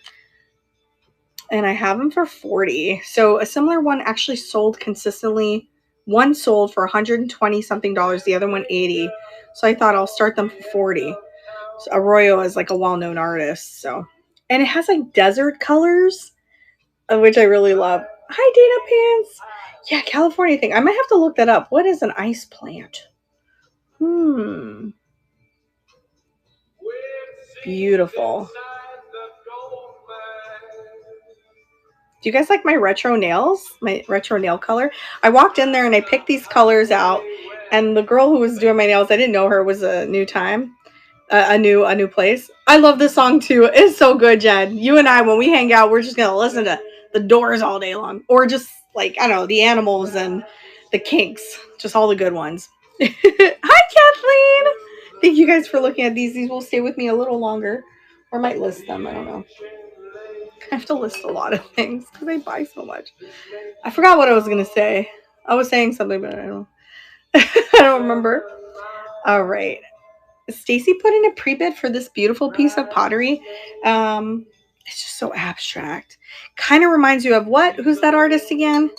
And I have them for $40. So a similar one actually sold consistently. One sold for $120 something, the other one $80. So I thought I'll start them for $40. So Arroyo is like a well-known artist. So, and it has like desert colors, which I really love. Hi, Dana Pants. Yeah, California thing. I might have to look that up. What is an ice plant? Beautiful. Do you guys like my retro nails? My retro nail color? I walked in there and I picked these colors out. And the girl who was doing my nails, I didn't know her, was a new time. A new place. I love this song too. It's so good, Jen. You and I, when we hang out, we're just gonna listen to the Doors all day long, or just like I don't know, the Animals and the Kinks, just all the good ones. Hi, Kathleen. Thank you guys for looking at these. These will stay with me a little longer, or I might list them. I don't know. I have to list a lot of things because I buy so much. I forgot what I was gonna say. I was saying something, but I don't. I don't remember. All right. Stacy put in a pre-bid for this beautiful piece of pottery. It's just so abstract. Kind of reminds you of what? Who's that artist again?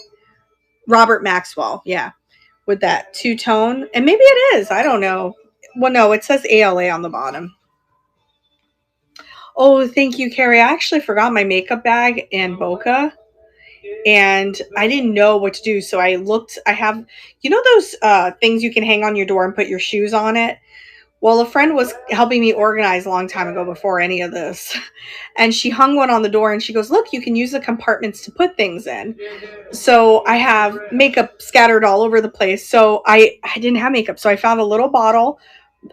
Robert Maxwell. Yeah. With that two-tone. And maybe it is. I don't know. Well, no, it says ALA on the bottom. Oh, thank you, Carrie. I actually forgot my makeup bag in Boca. And I didn't know what to do. So I looked. I have, you know those things you can hang on your door and put your shoes on it? Well, a friend was helping me organize a long time ago before any of this. And she hung one on the door and she goes, look, you can use the compartments to put things in. So I have makeup scattered all over the place. So I didn't have makeup. So I found a little bottle,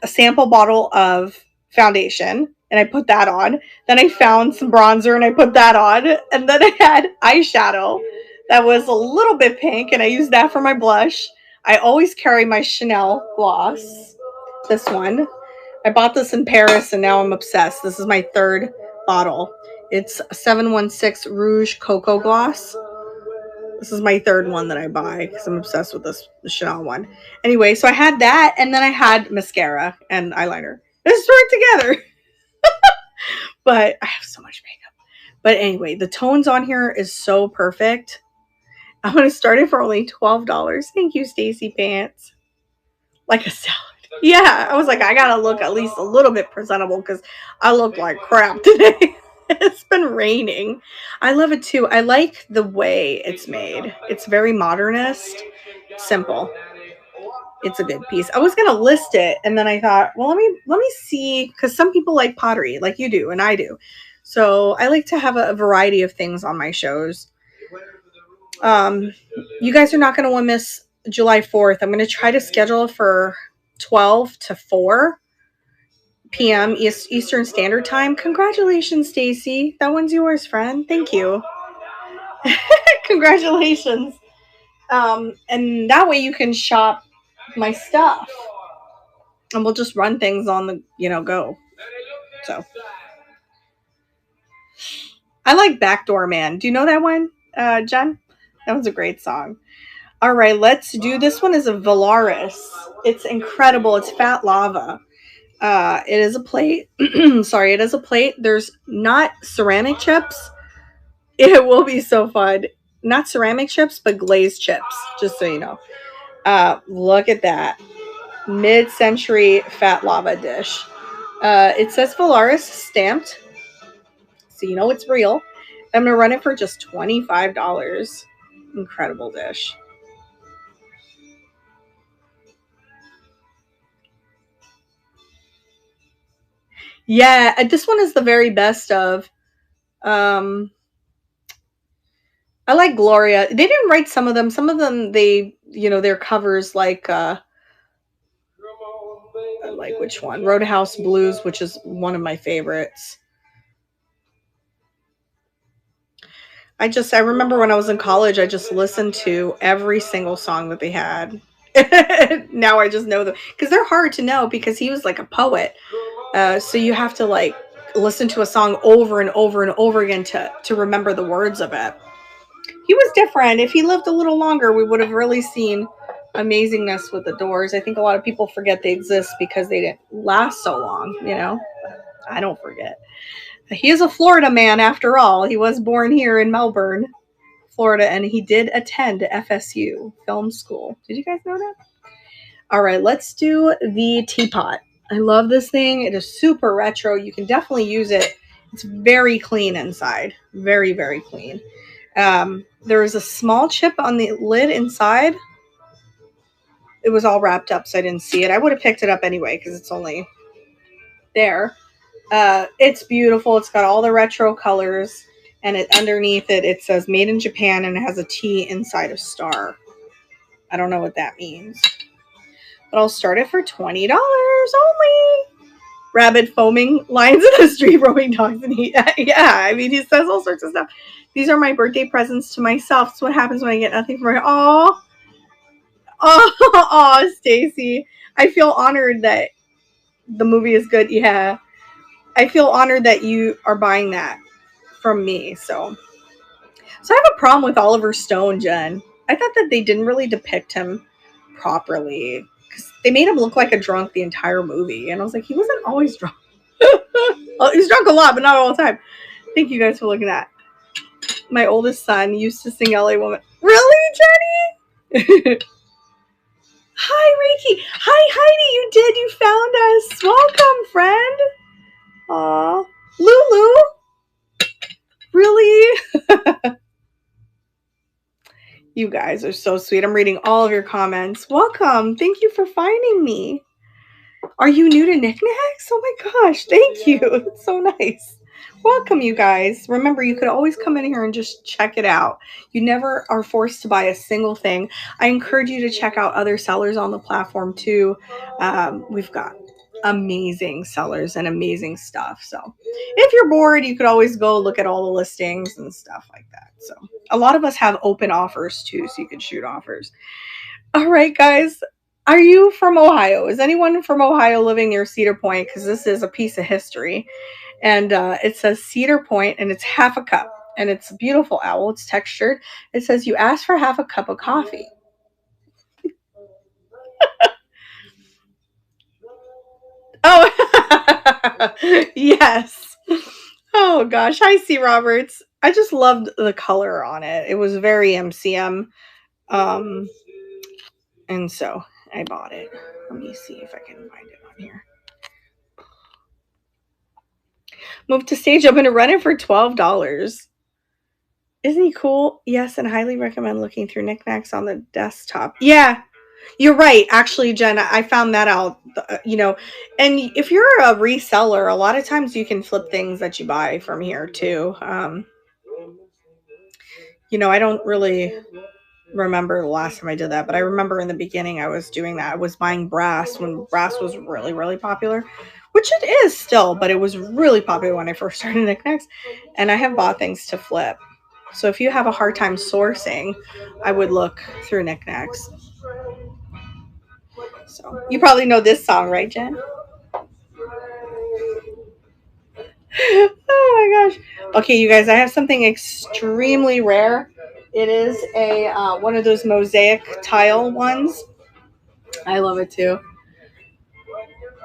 a sample bottle of foundation, and I put that on. Then I found some bronzer and I put that on. And then I had eyeshadow that was a little bit pink and I used that for my blush. I always carry my Chanel gloss. This one. I bought this in Paris and now I'm obsessed. This is my third bottle. It's 716 Rouge Cocoa Gloss. This is my third one that I buy because I'm obsessed with the Chanel one. Anyway, so I had that and then I had mascara and eyeliner. It's worked together. But I have so much makeup. But anyway, the tones on here is so perfect. I'm going to start it for only $12. Thank you, Stacy Pants. Like a salad. Yeah, I was like, I gotta look at least a little bit presentable because I look like crap today. It's been raining. I love it too. I like the way it's made. It's very modernist, simple. It's a good piece. I was gonna list it, and then I thought, well, let me see, because some people like pottery, like you do, and I do. So I like to have a variety of things on my shows. You guys are not gonna want to miss July 4th. I'm gonna try to schedule it for 12 to 4 p.m. Eastern Standard Time. Congratulations, Stacy. That one's yours, friend. Thank you. Congratulations. And that way you can shop my stuff, and we'll just run things on the go. So I like Backdoor Man. Do you know that one, Jen? That was a great song. All right, let's do this one. Is a Valaris. It's incredible. It's Fat Lava. It is a plate. Sorry, it is a plate. There's not ceramic chips. It will be so fun. Not ceramic chips, but glazed chips, just so you know. Look at that. Mid-century Fat Lava dish. It says Valaris stamped, so you know it's real. I'm going to run it for just $25. Incredible dish. Yeah, this one is the very best of. Um, I like Gloria. They didn't write some of them. Some of them, their covers like which one? Roadhouse Blues, which is one of my favorites. I remember when I was in college, I just listened to every single song that they had. Now I just know them because they're hard to know because he was like a poet. So you have to like listen to a song over and over and over again to remember the words of it. He was different. If he lived a little longer, we would have really seen amazingness with the Doors. I think a lot of people forget they exist because they didn't last so long, I don't forget. He is a Florida man after all. He was born here in Melbourne, Florida, and he did attend FSU film school. Did you guys know that? All right, let's do the teapot. I love this thing. It is super retro. You can definitely use it. It's very clean inside. Very, very clean. There is a small chip on the lid inside. It was all wrapped up, so I didn't see it. I would have picked it up anyway because it's only there. It's beautiful. It's got all the retro colors, and underneath it says "Made in Japan," and it has a T inside a star. I don't know what that means, but I'll start it for $20 only. Rabid foaming lions in the street, roaming dogs, and he, yeah. I mean, he says all sorts of stuff. These are my birthday presents to myself. It's what happens when I get nothing for my. Oh, Stacy. I feel honored that the movie is good. Yeah, I feel honored that you are buying that from me. So I have a problem with Oliver Stone, Jen. I thought that they didn't really depict him properly because they made him look like a drunk the entire movie, and I was like, he wasn't always drunk. Well, he's drunk a lot, but not all the time. Thank you guys for looking at. My oldest son used to sing "LA Woman." Really, Jenny? Hi, Reiki. Hi, Heidi. You did. You found us. Welcome, friend. Aw. Lulu. Really? You guys are so sweet. I'm reading all of your comments. Welcome. Thank you for finding me. Are you new to Knickknacks? Oh my gosh. Thank you. It's so nice. Welcome, you guys. Remember, you could always come in here and just check it out. You never are forced to buy a single thing. I encourage you to check out other sellers on the platform too. We've got amazing sellers and amazing stuff. So if you're bored, you could always go look at all the listings and stuff like that. So a lot of us have open offers too, so you can shoot offers. All right, guys. Are you from Ohio? Is anyone from Ohio living near Cedar Point? Because this is a piece of history. And it says Cedar Point, and it's half a cup. And it's a beautiful owl. It's textured. It says you ask for half a cup of coffee. Oh, yes. Oh, gosh. Hi, C. Roberts. I just loved the color on it. It was very MCM. And so I bought it. Let me see if I can find it on here. Move to stage. I'm going to run it for $12. Isn't he cool? Yes, and highly recommend looking through knickknacks on the desktop. Yeah, you're right. Actually, Jen, I found that out, and if you're a reseller, a lot of times you can flip things that you buy from here too. I don't really remember the last time I did that, but I remember in the beginning I was doing that. I was buying brass when brass was really, really popular. which it is still, but it was really popular when I first started knickknacks. And I have bought things to flip. So if you have a hard time sourcing, I would look through knickknacks. So you probably know this song, right, Jen? Oh my gosh. Okay, you guys, I have something extremely rare. It is a one of those mosaic tile ones. I love it too.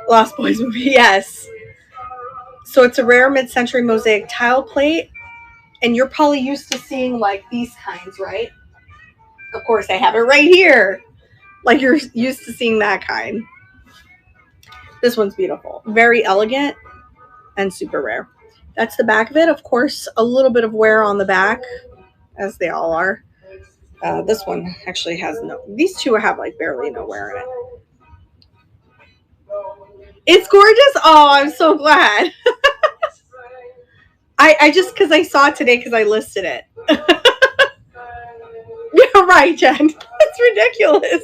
Lost Boys movie, yes. So it's a rare mid-century mosaic tile plate, and you're probably used to seeing like these kinds, right? Of course, I have it right here. Like you're used to seeing that kind. This one's beautiful, very elegant and super rare. That's the back of it. Of course, a little bit of wear on the back, as they all are. This one actually has no. These two have like barely no wear in it. It's gorgeous. Oh, I'm so glad. I just because I saw it today because I listed it. Yeah, right, Jen. That's ridiculous.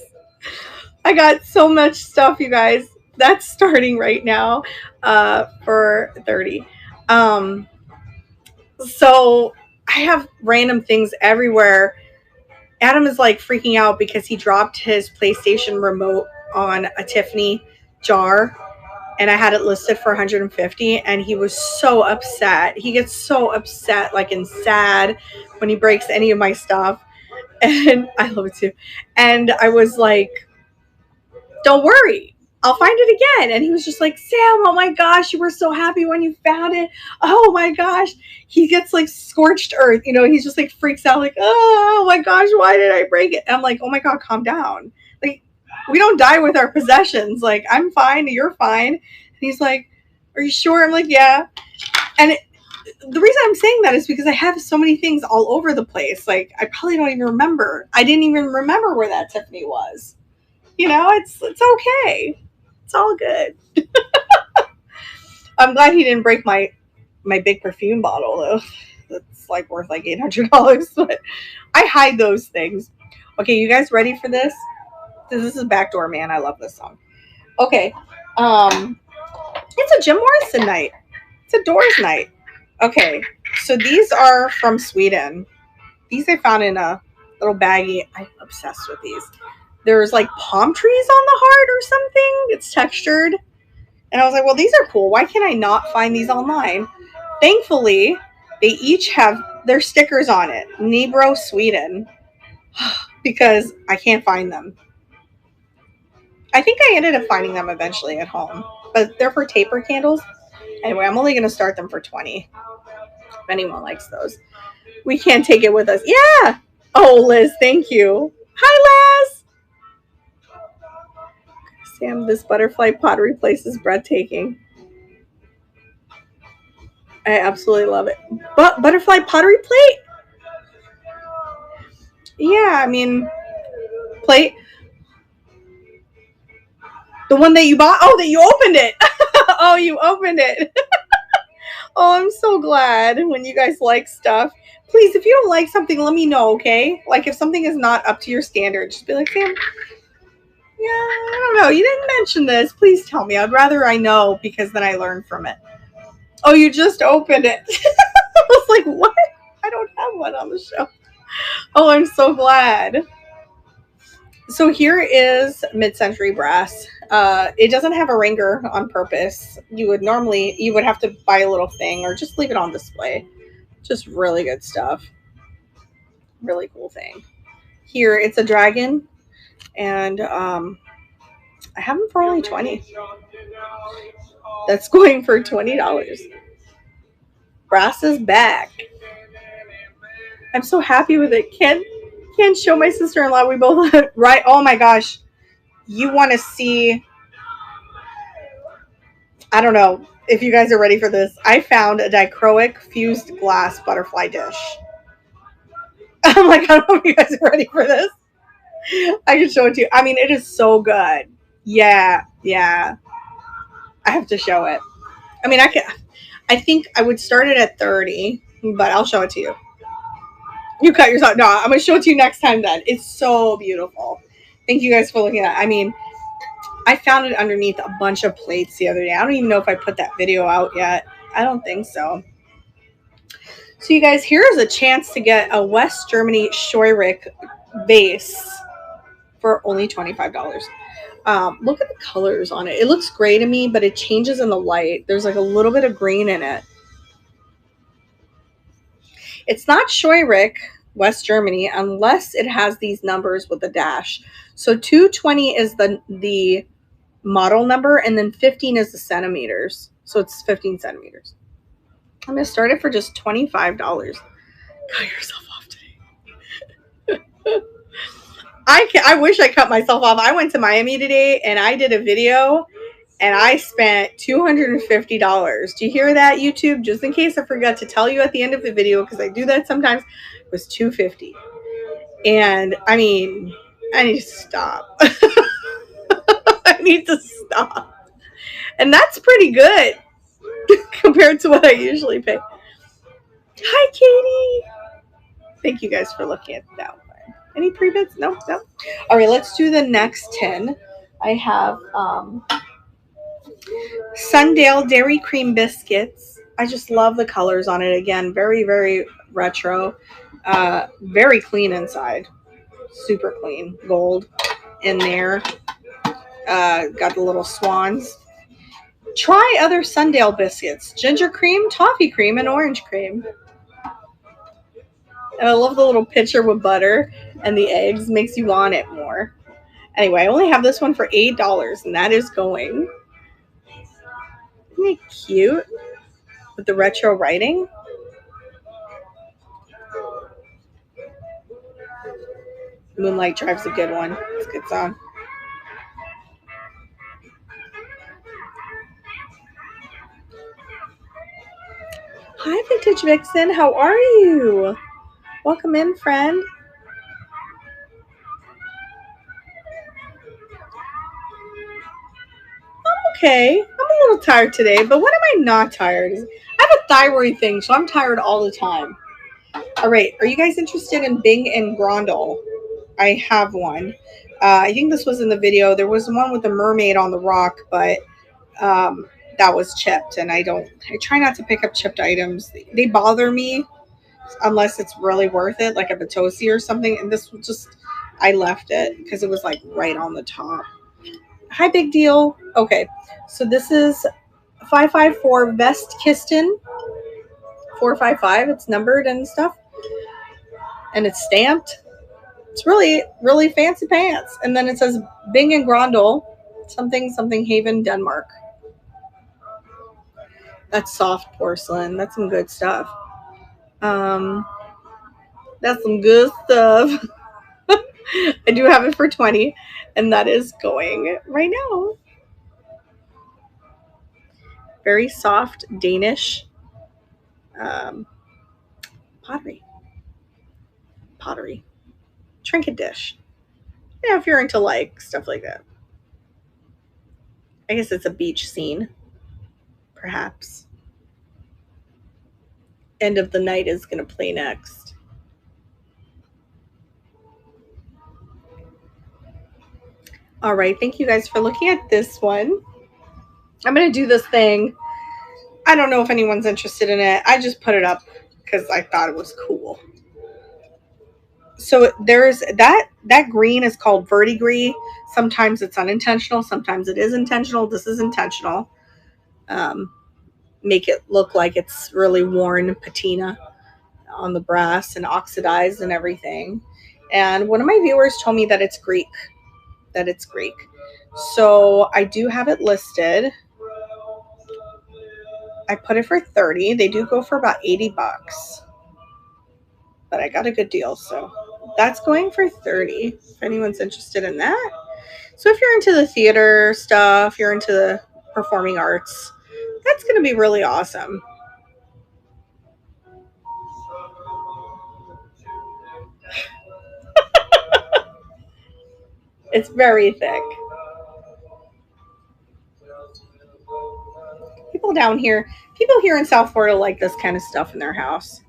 I got so much stuff, you guys. That's starting right now for 30. So I have random things everywhere. Adam is like freaking out because he dropped his PlayStation remote on a Tiffany jar and I had it listed for 150 and he was so upset. He gets so upset like and sad when he breaks any of my stuff. And I love it too. And I was like, don't worry, I'll find it again. And he was just like, Sam, oh my gosh, you were so happy when you found it. Oh my gosh. He gets like scorched earth, you know, he's just like freaks out like, oh my gosh, why did I break it? And I'm like, oh my God, calm down. Like, we don't die with our possessions. Like, I'm fine, you're fine. And he's like, are you sure? I'm like, yeah. And the reason I'm saying that is because I have so many things all over the place. Like, I probably don't even remember. I didn't even remember where that Tiffany was. You know, it's okay. It's all good. I'm glad he didn't break my big perfume bottle though. That's like worth like $800. But I hide those things. Okay, you guys ready for this? This is Backdoor Man. I love this song. Okay, it's a Jim Morrison night. It's a Doors night. Okay, so these are from Sweden. These I found in a little baggie. I'm obsessed with these. There's like palm trees on the heart or something. It's textured. And I was like, well, these are cool. Why can I not find these online? Thankfully, they each have their stickers on it. Nybro, Sweden. Because I can't find them. I think I ended up finding them eventually at home. But they're for taper candles. Anyway, I'm only going to start them for 20. If anyone likes those. We can't take it with us. Yeah. Oh, Liz, thank you. Hi, Liz. Sam, this butterfly pottery place is breathtaking. I absolutely love it. But butterfly pottery plate? Yeah, I mean, plate. The one that you bought? Oh, that you opened it. Oh, you opened it. Oh, I'm so glad when you guys like stuff. Please, if you don't like something, let me know, okay? Like, if something is not up to your standard, just be like, Sam, yeah, I don't know. You didn't mention this. Please tell me. I'd rather I know because then I learn from it. Oh, you just opened it. I was like, what? I don't have one on the shelf. Oh, I'm so glad. So here is Midcentury brass. It doesn't have a ringer on purpose. You would have to buy a little thing or just leave it on display. Just really good stuff. Really cool thing. Here, it's a dragon. And I have them for only 20. That's going for $20. Brass is back. I'm so happy with it. Can't show my sister-in-law. We both right. Oh my gosh. You want to see, I don't know if you guys are ready for this. I found a dichroic fused glass butterfly dish. I'm like, I don't know if you guys are ready for this. I can show it to you. I mean, it is so good. Yeah. I have to show it. I mean, I think I would start it at 30, but I'll show it to you. You cut yourself. No, I'm going to show it to you next time then. It's so beautiful. Thank you guys for looking at it. I mean, I found it underneath a bunch of plates the other day. I don't even know if I put that video out yet. I don't think so. So you guys, here's a chance to get a West Germany Scheurich vase for only $25. Look at the colors on it. It looks gray to me, but it changes in the light. There's like a little bit of green in it. It's not Scheurich, West Germany, unless it has these numbers with a dash. So 220 is the model number, and then 15 is the centimeters. So it's 15 centimeters. I'm going to start it for just $25. Cut yourself off today. I wish I cut myself off. I went to Miami today and I did a video and I spent $250. Do you hear that, YouTube? Just in case I forgot to tell you at the end of the video, because I do that sometimes, it was $250. And I mean, I need to stop. I need to stop. And that's pretty good compared to what I usually pay. Hi, Katie. Thank you guys for looking at that one. Any pre-bits? No. All right, let's do the next 10. I have Sundale Dairy Cream Biscuits. I just love the colors on it. Again, very, very retro. Very clean inside. Super clean. Gold in there. Got the little swans. Try other Sundale biscuits. Ginger cream, toffee cream, and orange cream. And I love the little pitcher with butter and the eggs. Makes you want it more. Anyway, I only have this one for $8, and that is going. Isn't it cute? With the retro writing. Moonlight Drive's a good one. It's a good song. Hi, Vintage Vixen. How are you? Welcome in, friend. I'm okay. I'm a little tired today, but when am I not tired? I have a thyroid thing, so I'm tired all the time. All right. Are you guys interested in Bing and Grondel? I have one. I think this was in the video. There was one with a mermaid on the rock, but that was chipped, and I try not to pick up chipped items. They bother me unless it's really worth it, like a Batosi or something. And this was just, I left it because it was like right on the top. Hi, big deal. Okay, so this is 554 Vest Kiston 455. It's numbered and stuff, and it's stamped. It's really, really fancy pants. And then it says Bing and Grondel, something Haven, Denmark. That's soft porcelain. That's some good stuff. That's some good stuff. I do have it for 20, and that is going right now. Very soft Danish pottery. Trinket dish. Yeah, if you're into like stuff like that. I guess it's a beach scene, perhaps. End of the Night is going to play next. All right, thank you guys for looking at this one. I'm going to do this thing. I don't know if anyone's interested in it. I just put it up because I thought it was cool. So there's that green is called verdigris. Sometimes it's unintentional. Sometimes it is intentional. This is intentional. Make it look like it's really worn patina on the brass and oxidized and everything. And one of my viewers told me that it's Greek. So I do have it listed. I put it for 30. They do go for about 80 bucks. But I got a good deal, so that's going for 30 if anyone's interested in that. So if you're into the theater stuff, you're into the performing arts, that's going to be really awesome. It's very thick. People here in South Florida like this kind of stuff in their house.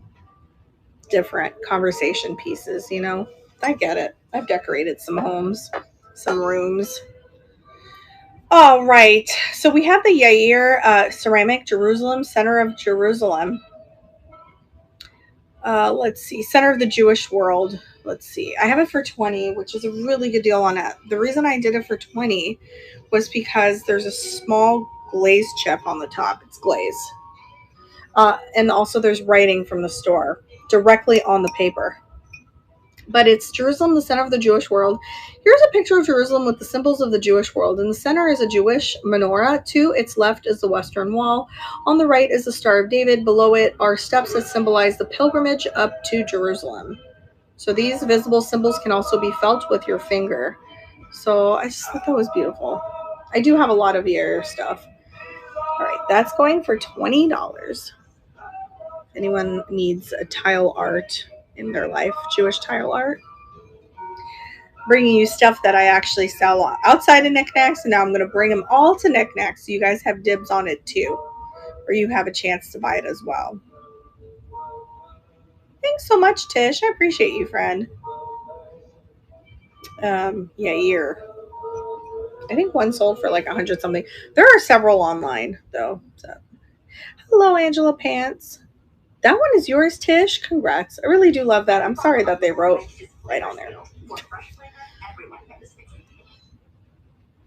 Different conversation pieces, you know. I get it. I've decorated some homes, some rooms. All right. So we have the Yair ceramic Jerusalem, center of Jerusalem. Let's see, center of the Jewish world. Let's see. I have it for 20, which is a really good deal on it. The reason I did it for 20 was because there's a small glaze chip on the top. It's glaze. And also there's writing from the store directly on the paper. But it's Jerusalem, the center of the Jewish world. Here's a picture of Jerusalem with the symbols of the Jewish world. In the center is a Jewish menorah. To its left is the Western Wall. On the right is the Star of David. Below it are steps that symbolize the pilgrimage up to Jerusalem. So these visible symbols can also be felt with your finger. So I just thought that was beautiful. I do have a lot of your stuff. All right, that's going for $20. Anyone needs a tile art in their life, Jewish tile art? Bringing you stuff that I actually sell outside of Knickknacks, and now I'm going to bring them all to Knickknacks so you guys have dibs on it too, or you have a chance to buy it as well. Thanks so much, Tish. I appreciate you, friend. Yeah, I think one sold for like 100 something. There are several online though. So, hello, Angela Pants. That one is yours, Tish. Congrats. I really do love that. I'm sorry that they wrote right on there.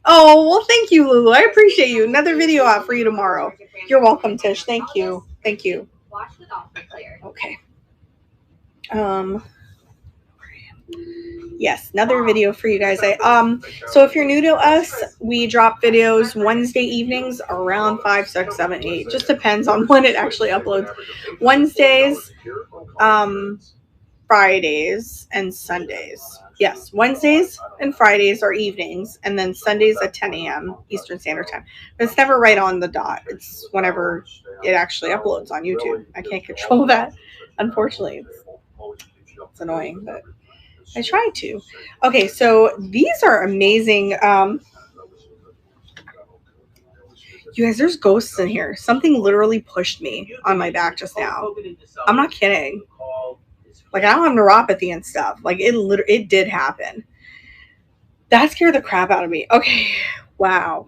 Oh, well, thank you, Lulu. I appreciate you. Another video out for you tomorrow. You're welcome, Tish. Thank you. Thank you. Okay. Yes, another video for you guys. So if you're new to us, we drop videos Wednesday evenings around 5, 6, 7, 8. Just depends on when it actually uploads. Wednesdays, Fridays, and Sundays. Yes, Wednesdays and Fridays are evenings, and then Sundays at 10 a.m. Eastern Standard Time. But it's never right on the dot. It's whenever it actually uploads on YouTube. I can't control that, unfortunately. It's annoying, but I try to. Okay, so these are amazing. You guys, there's ghosts in here. Something literally pushed me on my back just now. I'm not kidding. Like, I don't have neuropathy and stuff. Like, it did happen. That scared the crap out of me. Okay, wow.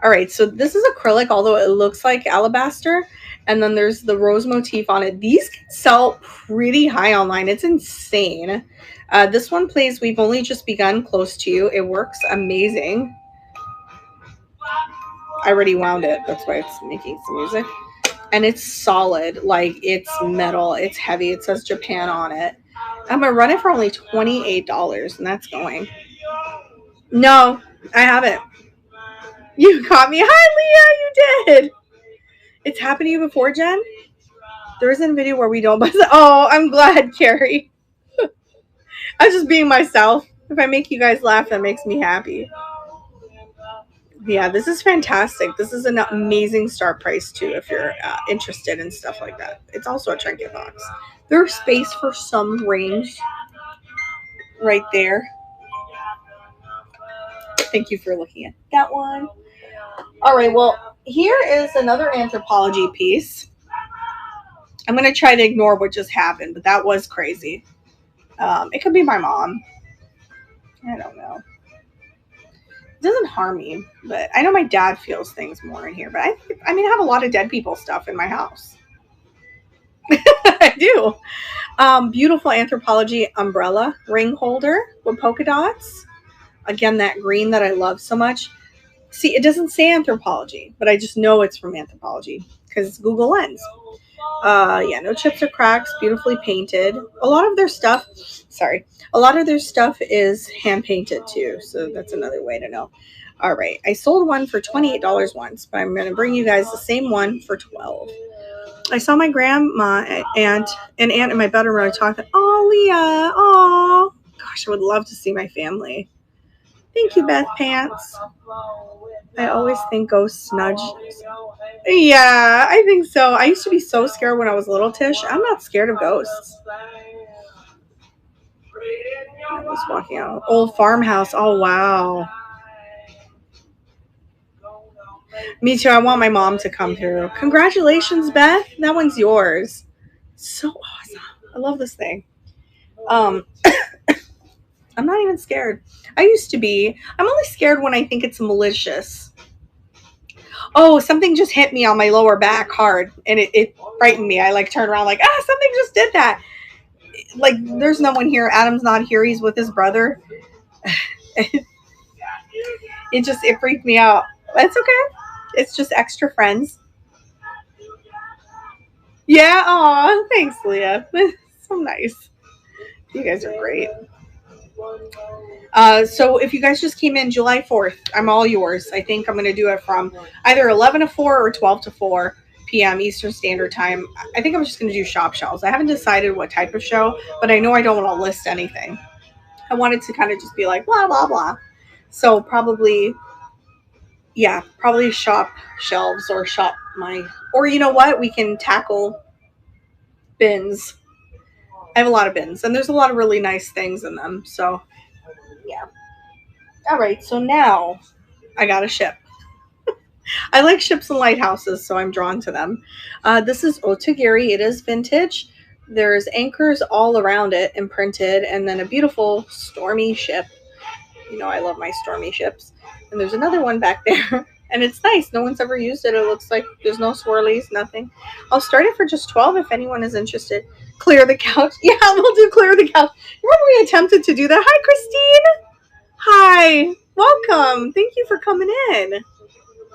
All right, so this is acrylic, although it looks like alabaster. And then there's the rose motif on it. These can sell pretty high online. It's insane. This one plays We've Only Just Begun, Close to You. It works amazing. I already wound it. That's why it's making some music. And it's solid. Like, it's metal. It's heavy. It says Japan on it. I'm going to run it for only $28, and that's going. No, I haven't. You caught me. Hi, Leah. You did. It's happened to you before, Jen? There isn't a video where we don't buzz. Oh, I'm glad, Carrie. I was just being myself. If I make you guys laugh, that makes me happy. Yeah, this is fantastic. This is an amazing start price, too, if you're interested in stuff like that. It's also a trinket box. There's space for some rings right there. Thank you for looking at that one. All right, well, here is another anthropology piece. I'm going to try to ignore what just happened, but that was crazy. It could be my mom. I don't know. It doesn't harm me, but I know my dad feels things more in here. But I mean, I have a lot of dead people stuff in my house. I do. Beautiful anthropology umbrella ring holder with polka dots. Again, that green that I love so much. See, it doesn't say anthropology, but I just know it's from anthropology because it's Google Lens. Yeah, no chips or cracks, beautifully painted. A lot of their stuff is hand painted too, so that's another way to know. All right, I sold one for $28 once, but I'm going to bring you guys the same one for $12. I saw my grandma and aunt in my bedroom and I talking. Oh, Leah, oh, gosh, I would love to see my family. Thank you, Beth Pants. I always think ghosts nudge. Yeah, I think so. I used to be so scared when I was little, Tish. I'm not scared of ghosts. I was walking out. Old farmhouse. Oh, wow. Me too. I want my mom to come through. Congratulations, Beth. That one's yours. So awesome. I love this thing. I'm not even scared. I used to be. I'm only scared when I think it's malicious. Oh, something just hit me on my lower back hard, and it frightened me. I like turned around like, something just did that. Like, there's no one here. Adam's not here. He's with his brother. It freaked me out. But it's okay. It's just extra friends. Yeah. Aw. Thanks, Leah. So nice. You guys are great. So if you guys just came in July 4th, I'm all yours. I think I'm going to do it from either 11 to 4 or 12 to 4 p.m. Eastern Standard Time. I think I'm just going to do shop shelves. I haven't decided what type of show, but I know I don't want to list anything. I wanted to kind of just be like, blah, blah, blah. So probably, yeah, probably shop shelves or shop my, or you know what? We can tackle bins. I have a lot of bins, and there's a lot of really nice things in them. So, yeah. All right, so now I got a ship. I like ships and lighthouses, so I'm drawn to them. This is Otagiri. It is vintage. There's anchors all around it imprinted, and then a beautiful stormy ship. You know, I love my stormy ships. And there's another one back there, and it's nice. No one's ever used it. It looks like there's no swirlies, nothing. I'll start it for just 12 if anyone is interested. Clear the couch. Yeah, we'll do clear the couch. Remember we attempted to do that? Hi, Christine. Hi. Welcome. Thank you for coming in.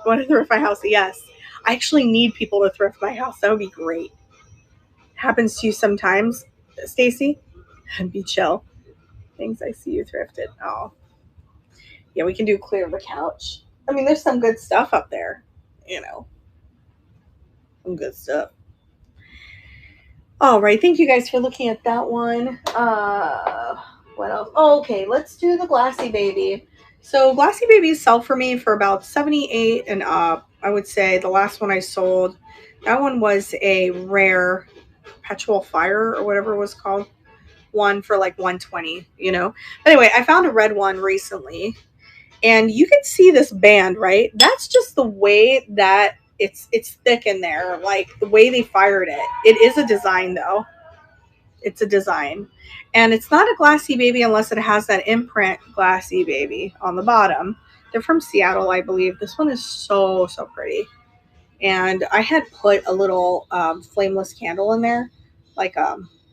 Want to thrift my house? Yes. I actually need people to thrift my house. That would be great. Happens to you sometimes, Stacy? And be chill. Things I see you thrifted. Oh. Yeah, we can do clear the couch. I mean, there's some good stuff up there. You know, some good stuff. All right. Thank you guys for looking at that one. What else? Oh, okay. Let's do the Glassy Baby. So Glassy Babies sell for me for about 78 and up. I would say the last one I sold, that one was a rare Perpetual Fire or whatever it was called. One for like 120, you know. Anyway, I found a red one recently, and you can see this band, right? That's just the way that it's thick in there, like the way they fired it. It is a design though. It's a design. And it's not a Glassy Baby unless it has that imprint Glassy Baby on the bottom. They're from Seattle, I believe. This one is so, so pretty. And I had put a little flameless candle in there, like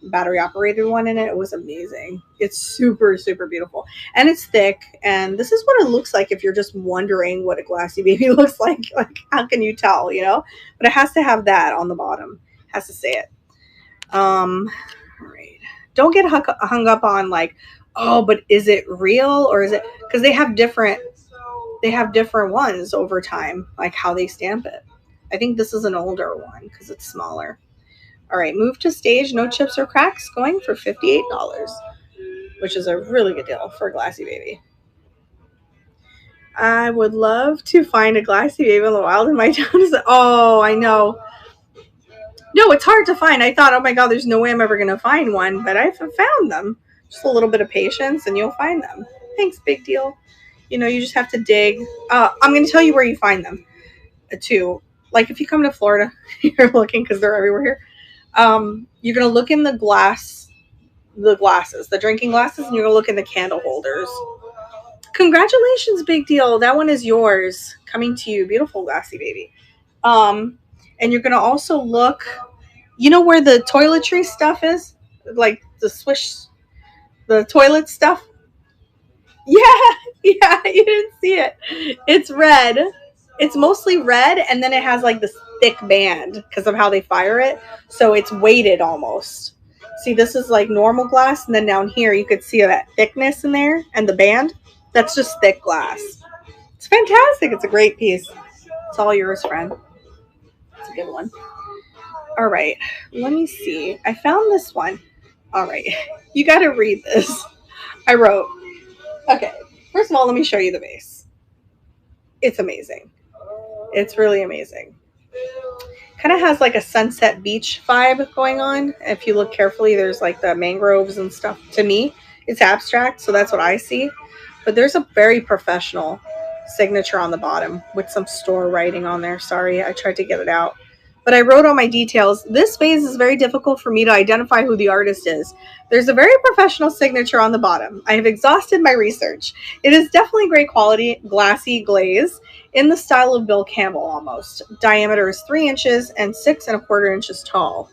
battery operated one in it. It was amazing. It's super, super beautiful. And it's thick. And this is what it looks like if you're just wondering what a Glassy Baby looks like. Like, how can you tell, you know? But it has to have that on the bottom. It has to say it. All right. Don't get hung up on like, oh, but is it real or is it? Because they have different ones over time, like how they stamp it. I think this is an older one because it's smaller. All right, move to stage, no chips or cracks, going for $58, which is a really good deal for a Glassy Baby. I would love to find a Glassy Baby in the wild in my town. Oh, I know. No, it's hard to find. I thought, oh my God, there's no way I'm ever going to find one, but I've found them. Just a little bit of patience and you'll find them. Thanks, big deal. You know, you just have to dig. I'm going to tell you where you find them, too. Like, if you come to Florida, you're looking because they're everywhere here. You're going to look in the glasses, the drinking glasses, and you're going to look in the candle holders. Congratulations, big deal. That one is yours. Coming to you. Beautiful Glassy Baby. And you're going to also look, you know where the toiletry stuff is? Like the swish, the toilet stuff? Yeah, yeah, you didn't see it. It's red. It's mostly red, and then it has like this thick band because of how they fire it. So it's weighted almost. See, this is like normal glass, and then down here you could see that thickness in there and the band. That's just thick glass. It's fantastic. It's a great piece. It's all yours, friend. It's a good one. All right, let me see. I found this one. All right, you got to read this. I wrote, okay, first of all, let me show you the vase. It's amazing. It's really amazing. Kind of has like a sunset beach vibe going on. If you look carefully, there's like the mangroves and stuff. To me, it's abstract, so that's what I see. But there's a very professional signature on the bottom with some store writing on there. Sorry, I tried to get it out. but I wrote all my details. This phase is very difficult for me to identify who the artist is. There's a very professional signature on the bottom. I have exhausted my research. It is definitely great quality, glassy glaze in the style of Bill Campbell almost. Diameter is 3 inches and 6.25 inches tall.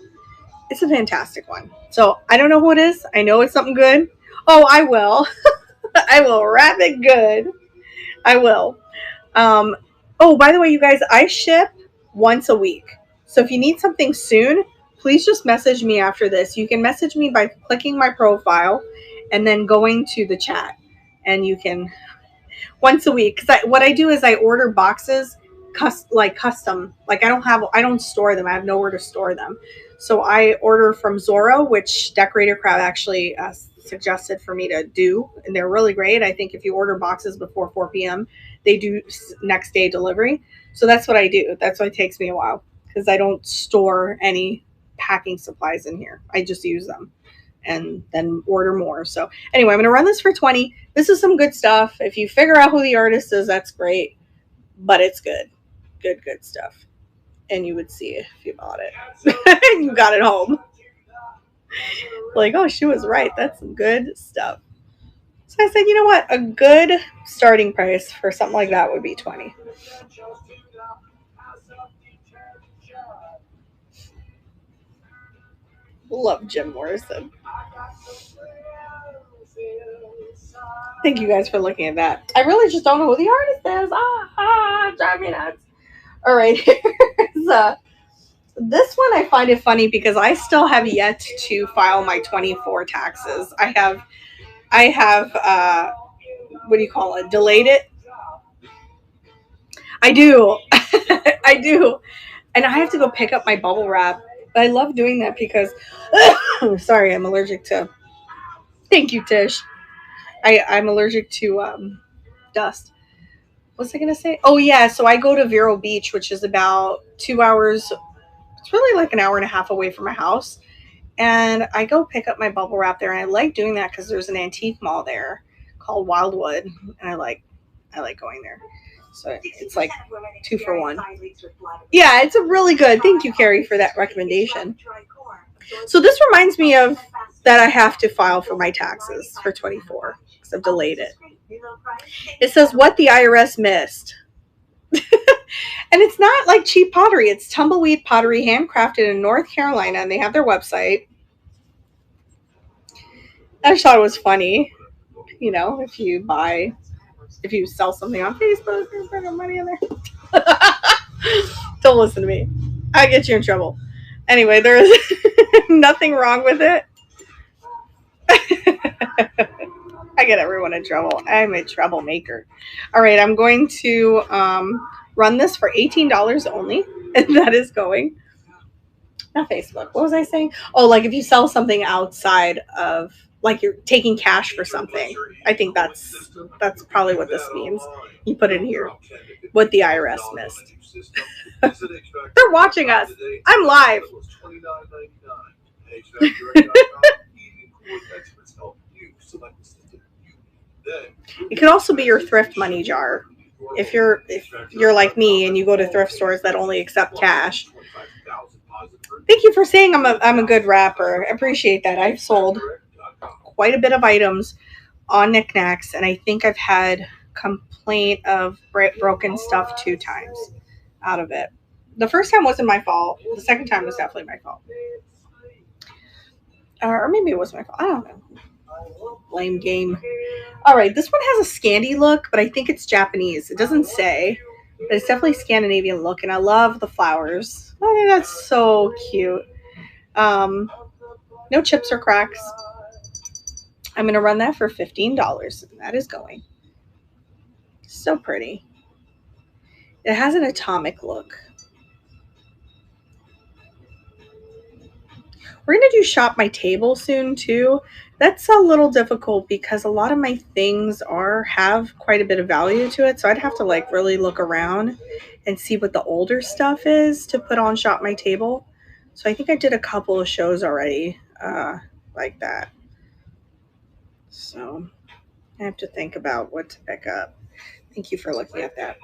It's a fantastic one. So I don't know who it is. I know it's something good. Oh, I will. I will wrap it good. I will. Um, oh, by the way, you guys, I ship once a week. So if you need something soon, please just message me after this. You can message me by clicking my profile and then going to the chat. And you can once a week. Because what I do is I order boxes, custom. Like I don't store them. I have nowhere to store them. So I order from Zorro, which Decorator Crowd actually suggested for me to do, and they're really great. I think if you order boxes before 4 p.m., they do next day delivery. So that's what I do. That's why it takes me a while because I don't store any packing supplies in here. I just use them and then order more. So anyway, I'm going to run this for 20. This is some good stuff. If you figure out who the artist is, that's great, but it's good. Good stuff. And you would see it if you bought it and you got it home. Like, oh, she was right. That's some good stuff. So I said, you know what? A good starting price for something like that would be 20. Love Jim Morrison. Thank you guys for looking at that. I really just don't know who the artist is. Drive me nuts. All right, here's this one. I find it funny because I still have yet to file my 24 taxes. I have what do you call it? Delayed it. I do. I do. And I have to go pick up my bubble wrap. But I love doing that because sorry, I'm allergic to thank you, Tish. I'm allergic to dust. What's I gonna say? Oh yeah, so I go to Vero Beach, which is about 2 hours. It's really like an hour and a half away from my house. And I go pick up my bubble wrap there, and I like doing that because there's an antique mall there called Wildwood, and I like going there. So it's like 2 for 1. Yeah, it's a really good. Thank you, Carrie, for that recommendation. So this reminds me of that I have to file for my taxes for 24 because I've delayed it. It says what the IRS missed. And it's not like cheap pottery. It's tumbleweed pottery, handcrafted in North Carolina, and they have their website. I just thought it was funny, you know, if you sell something on Facebook, you put money in there. Don't listen to me. I get you in trouble. Anyway, there is nothing wrong with it. I get everyone in trouble. I'm a troublemaker. All right, I'm going to run this for $18 only, and that is going. Not Facebook. What was I saying? Oh, like if you sell something outside of, like you're taking cash for something. I think that's probably what this means. You put it in here. What the IRS missed. They're watching us. I'm live. It could also be your thrift money jar. If you're like me and you go to thrift stores that only accept cash. Thank you for saying I'm a good rapper. I appreciate that. I've sold quite a bit of items on knickknacks, and I think I've had complaint of broken stuff 2 times out of it. The first time wasn't my fault. The second time was definitely my fault. Or maybe it was my fault. I don't know. Lame game. All right, this one has a Scandi look, but I think it's Japanese. It doesn't say, but it's definitely Scandinavian look, and I love the flowers. I think that's so cute. No chips or cracks. I'm going to run that for $15. That is going. So pretty. It has an atomic look. We're going to do shop my table soon too. That's a little difficult because a lot of my things have quite a bit of value to it. So I'd have to like really look around and see what the older stuff is to put on shop my table. So I think I did a couple of shows already like that. So I have to think about what to pick up. Thank you for looking at that.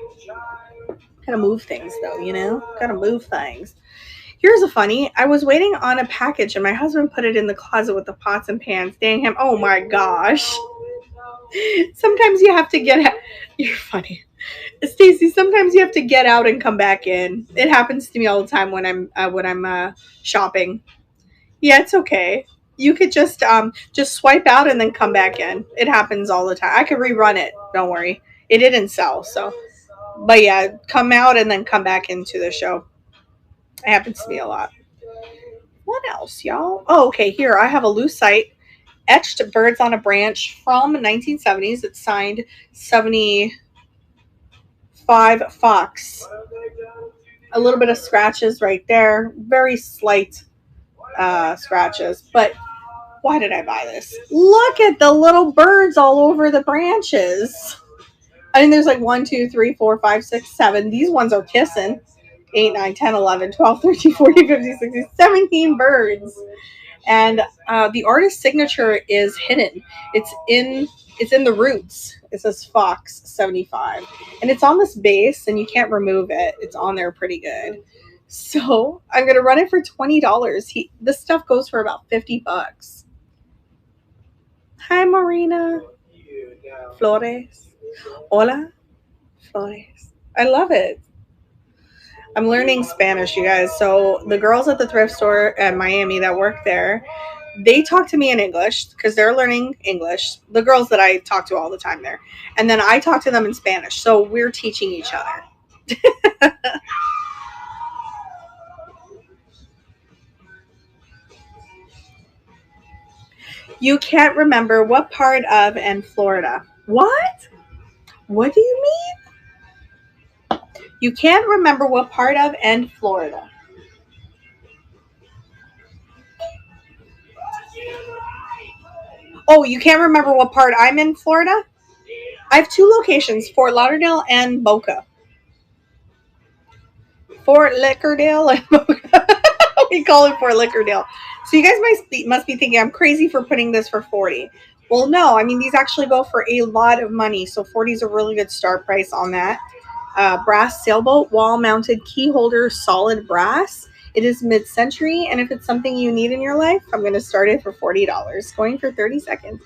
Gotta move things though, you know? Gotta move things. Here's a funny. I was waiting on a package and my husband put it in the closet with the pots and pans. Dang him. Oh my gosh. Sometimes you have to get out. You're funny. Stacy, sometimes you have to get out and come back in. It happens to me all the time when I'm shopping. Yeah, it's okay. You could just swipe out and then come back in. It happens all the time. I could rerun it. Don't worry. It didn't sell, so but yeah, come out and then come back into the show. It happens to me a lot. What else, y'all? Oh, okay. Here I have a lucite etched birds on a branch from 1970s. It's signed 75 Fox. A little bit of scratches right there. Very slight scratches. But why did I buy this? Look at the little birds all over the branches. I mean, there's like 1, 2, 3, 4, 5, 6, 7. These ones are kissing. 8, 9, 10, 11, 12, 13, 14, 15, 16, 17 birds. And the artist's signature is hidden. It's in the roots. It says Fox 75. And it's on this base and you can't remove it. It's on there pretty good. So I'm gonna run it for $20. This stuff goes for about $50. Hi Marina. Flores. Hola. Flores. I love it. I'm learning Spanish, you guys. So the girls at the thrift store at Miami that work there, they talk to me in English because they're learning English. The girls that I talk to all the time there. And then I talk to them in Spanish. So we're teaching each other. You can't remember what part of in Florida. What? What do you mean? You can't remember what part of in Florida. Oh, you can't remember what part I'm in Florida? I have two locations, Fort Lauderdale and Boca. Fort Lickerdale and Boca. We call it Fort Lickerdale. So you guys must be thinking I'm crazy for putting this for 40. Well, no, I mean these actually go for a lot of money. So 40 is a really good start price on that. Brass sailboat, wall-mounted key holder, solid brass. It is mid-century, and if it's something you need in your life, I'm going to start it for $40. Going for 30 seconds.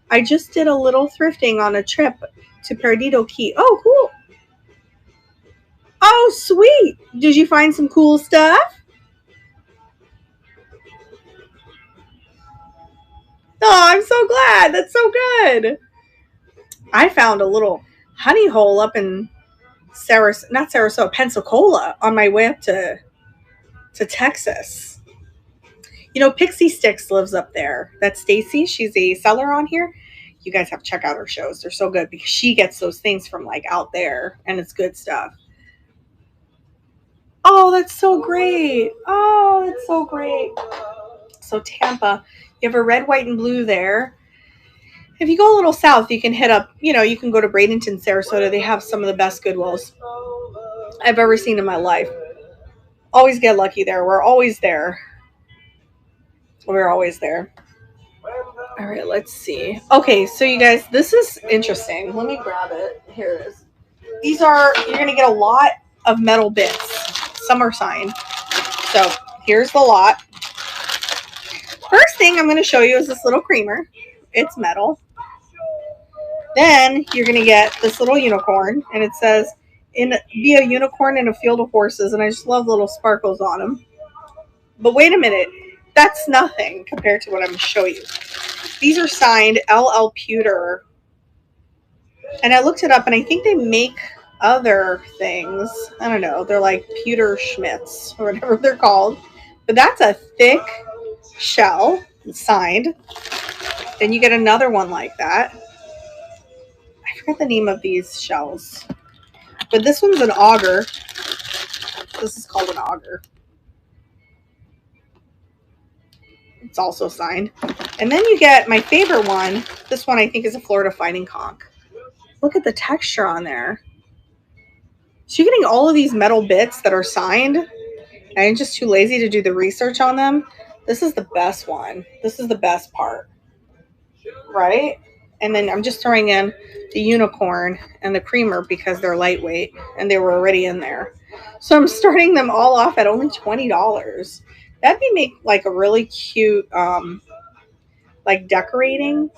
I just did a little thrifting on a trip to Perdido Key. Oh, cool. Oh, sweet. Did you find some cool stuff? Oh, I'm so glad. That's so good. I found a little honey hole up in not Sarasota, Pensacola on my way up to Texas. You know, Pixie Sticks lives up there. That's Stacy. She's a seller on here. You guys have to check out her shows. They're so good because she gets those things from like out there and it's good stuff. Oh, that's so great. Oh, that's so great. So Tampa, you have a red, white, and blue there. If you go a little south, you can hit up, you can go to Bradenton, Sarasota. They have some of the best Goodwills I've ever seen in my life. Always get lucky there. We're always there. We're always there. All right, let's see. Okay, so you guys, this is interesting. Let me grab it. Here it is. You're going to get a lot of metal bits. Some are signed. So here's the lot. First thing I'm going to show you is this little creamer. It's metal. Then you're going to get this little unicorn, and it says, be a unicorn in a field of horses, and I just love little sparkles on them. But wait a minute. That's nothing compared to what I'm going to show you. These are signed LL Pewter. And I looked it up, and I think they make other things. I don't know. They're like Pewter Schmitz or whatever they're called. But that's a thick shell signed. Then you get another one like that. I forgot the name of these shells. But this one's an auger. This is called an auger. It's also signed. And then you get my favorite one. This one I think is a Florida Fighting Conch. Look at the texture on there. So you're getting all of these metal bits that are signed. I'm just too lazy to do the research on them. This is the best one. This is the best part. Right? And then I'm just throwing in the unicorn and the creamer because they're lightweight and they were already in there. So I'm starting them all off at only $20. That'd be make like a really cute like decorating,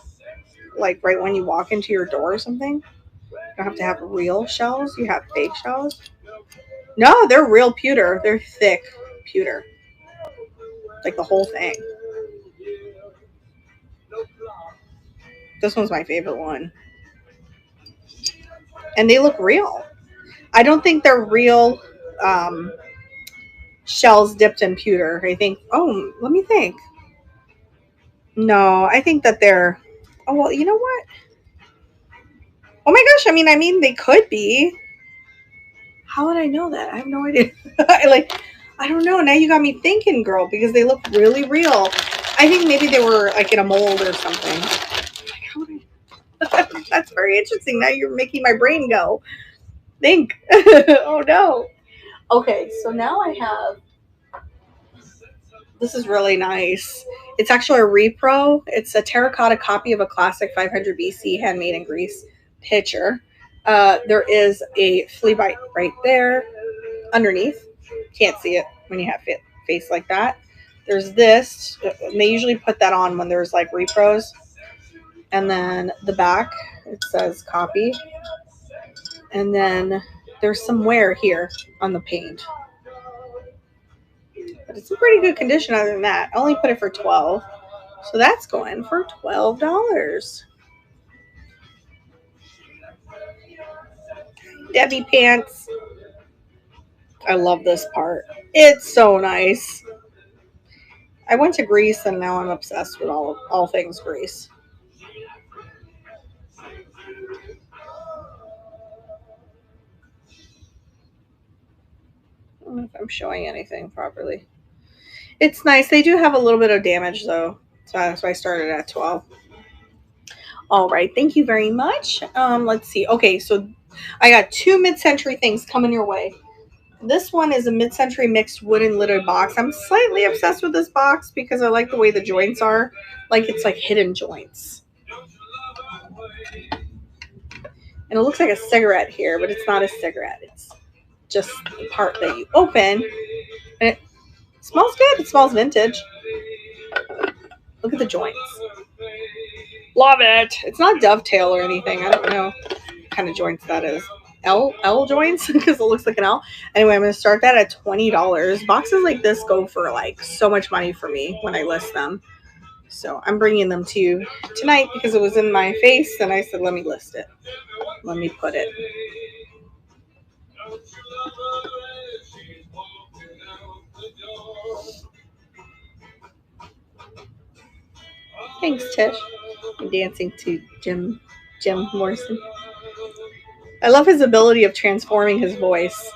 like right when you walk into your door or something. You don't have to have real shells, you have fake shells. No, they're real pewter. They're thick pewter. Like the whole thing. This one's my favorite one. And they look real. I don't think they're real um, shells dipped in pewter. I think, oh, let me think. No, I think that they're, oh, well, you know what? Oh my gosh, I mean, they could be. How would I know that? I have no idea. I don't know. Now you got me thinking, girl, because they look really real. I think maybe they were like in a mold or something. That's very interesting. Now you're making my brain go. Think. Oh no. Okay, so now I have. This is really nice. It's actually a repro. It's a terracotta copy of a classic 500 BC handmade in Greece pitcher. There is a flea bite right there underneath. Can't see it when you have face like that. There's this. And they usually put that on when there's like repros. And then the back, it says copy. And then there's some wear here on the paint. But it's in pretty good condition other than that. I only put it for $12. So that's going for $12. Debbie pants. I love this part. It's so nice. I went to Greece and now I'm obsessed with all things Greece. I don't know if I'm showing anything properly. It's nice. They do have a little bit of damage though. So that's why I started at 12. All right. Thank you very much. Let's see. Okay. So I got 2 mid-century things coming your way. This one is a mid-century mixed wooden lidded box. I'm slightly obsessed with this box because I like the way the joints are. Like it's like hidden joints. And it looks like a cigarette here, but it's not a cigarette. It's just the part that you open. And it smells good. It smells vintage. Look at the joints. Love it. It's not dovetail or anything. I don't know what kind of joints that is. L joints because it looks like an L. Anyway, I'm going to start that at $20. Boxes like this go for like so much money for me when I list them. So I'm bringing them to you tonight because it was in my face and I said, let me list it. Let me put it. Thanks, Tish. I'm dancing to Jim Morrison. I love his ability of transforming his voice.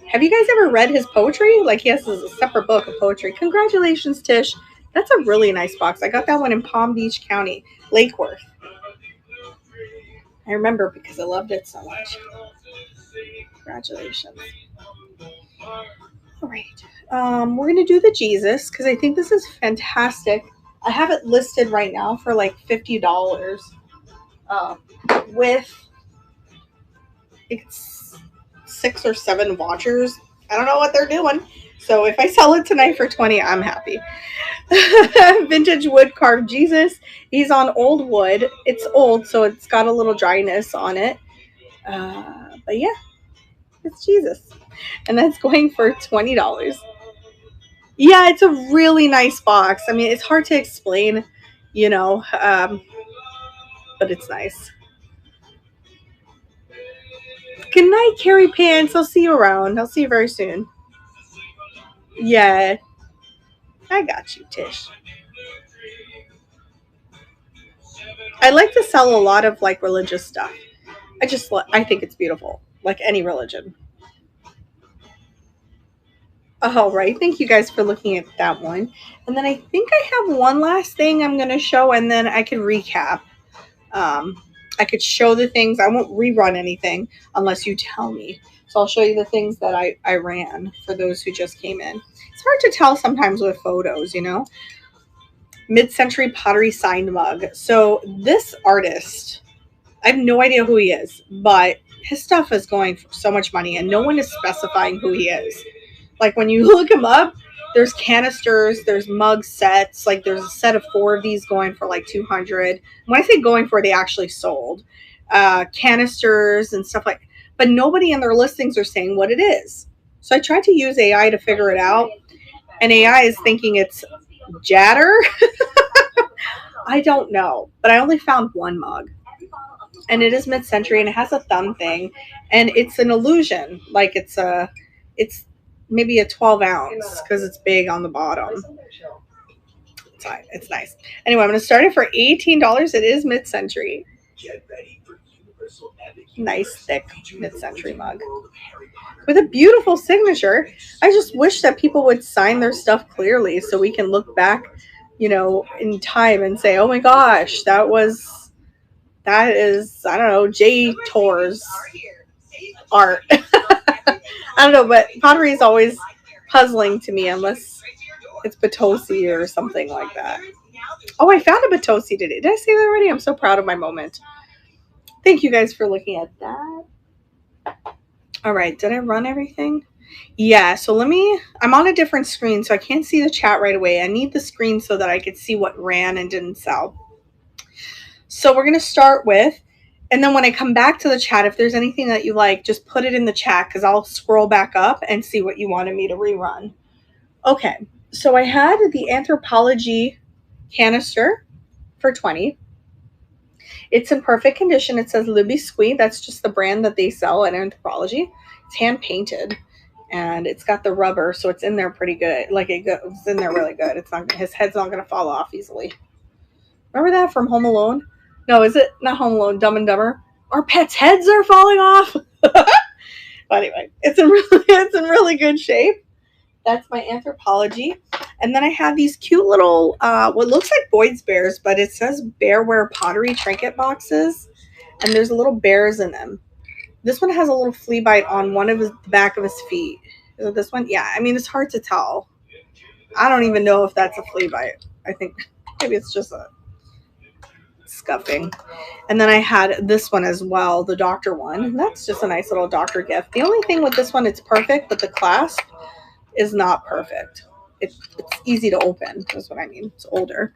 Have you guys ever read his poetry? Like he has a separate book of poetry. Congratulations, Tish. That's a really nice box. I got that one in Palm Beach County, Lake Worth. I remember because I loved it so much. Congratulations. All right. We're going to do the Jesus because I think this is fantastic. I have it listed right now for like $50 with it's 6 or 7 watchers. I don't know what they're doing. So if I sell it tonight for $20, I'm happy. Vintage wood carved Jesus. He's on old wood. It's old, so it's got a little dryness on it. But yeah, it's Jesus. And that's going for $20. Yeah, it's a really nice box. I mean, it's hard to explain, but it's nice. Good night, Carrie Pants. I'll see you around. I'll see you very soon. Yeah, I got you, Tish. I like to sell a lot of like religious stuff. I think it's beautiful, like any religion. All right, thank you guys for looking at that one. And then I think I have one last thing I'm going to show, and then I can recap. I could show the things. I won't rerun anything unless you tell me. So I'll show you the things that I ran for those who just came in. It's hard to tell sometimes with photos, Mid-Century Pottery signed mug. So this artist, I have no idea who he is, but his stuff is going for so much money, and no one is specifying who he is. Like when you look him up, there's canisters, there's mug sets. Like there's a set of 4 of these going for like 200. When I say going for, they actually sold canisters and stuff like. But nobody in their listings are saying what it is. So I tried to use AI to figure it out, and AI is thinking it's Jatter. I don't know, but I only found one mug, and it is Mid-Century, and it has a thumb thing, and it's an illusion. Like it's maybe a 12 ounce because it's big on the bottom. It's nice. Anyway, I'm going to start it for $18. It is Mid-Century. Nice thick Mid-Century mug with a beautiful signature. I just wish that people would sign their stuff clearly so we can look back, in time and say, oh my gosh, that is, I don't know, J Tor's art. I don't know, but pottery is always puzzling to me unless it's Potosi or something like that. Oh, I found a Potosi today. Did I say that already? I'm so proud of my moment. Thank you guys for looking at that. All right, did I run everything? Yeah, so I'm on a different screen, so I can't see the chat right away. I need the screen so that I could see what ran and didn't sell. So we're going to start with, and then when I come back to the chat, if there's anything that you like, just put it in the chat because I'll scroll back up and see what you wanted me to rerun. Okay, so I had the Anthropology canister for $20. It's in perfect condition. It says Le Biscuit. That's just the brand that they sell at Anthropology. It's hand painted, and it's got the rubber, so it's in there pretty good. Like it goes in there really good. It's not, his head's not going to fall off easily. Remember that from Home Alone? No, is it not Home Alone? Dumb and Dumber. Our pets' heads are falling off. But anyway, it's in really good shape. That's my Anthropology. And then I have these cute little, what looks like Boyd's Bears, but it says Bearware Pottery trinket boxes. And there's little bears in them. This one has a little flea bite on one of the back of his feet. Is it this one? Yeah, I mean, it's hard to tell. I don't even know if that's a flea bite. I think maybe it's just a scuffing. And then I had this one as well, the doctor one. And that's just a nice little doctor gift. The only thing with this one, it's perfect, but the clasp is not perfect. It's easy to open, is what I mean. It's older.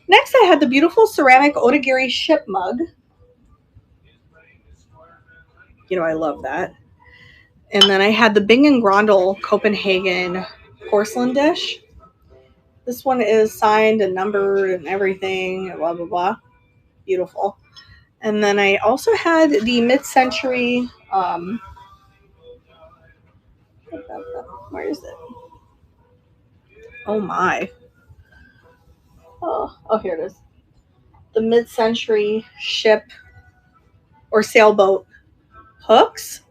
Next, I had the beautiful ceramic Otagiri ship mug. I love that. And then I had the Bing and Grondel Copenhagen porcelain dish. This one is signed and numbered and everything, blah, blah, blah. Beautiful. And then I also had the Mid-Century, where is it? Oh my. Oh, here it is. The Mid-Century ship or sailboat hooks.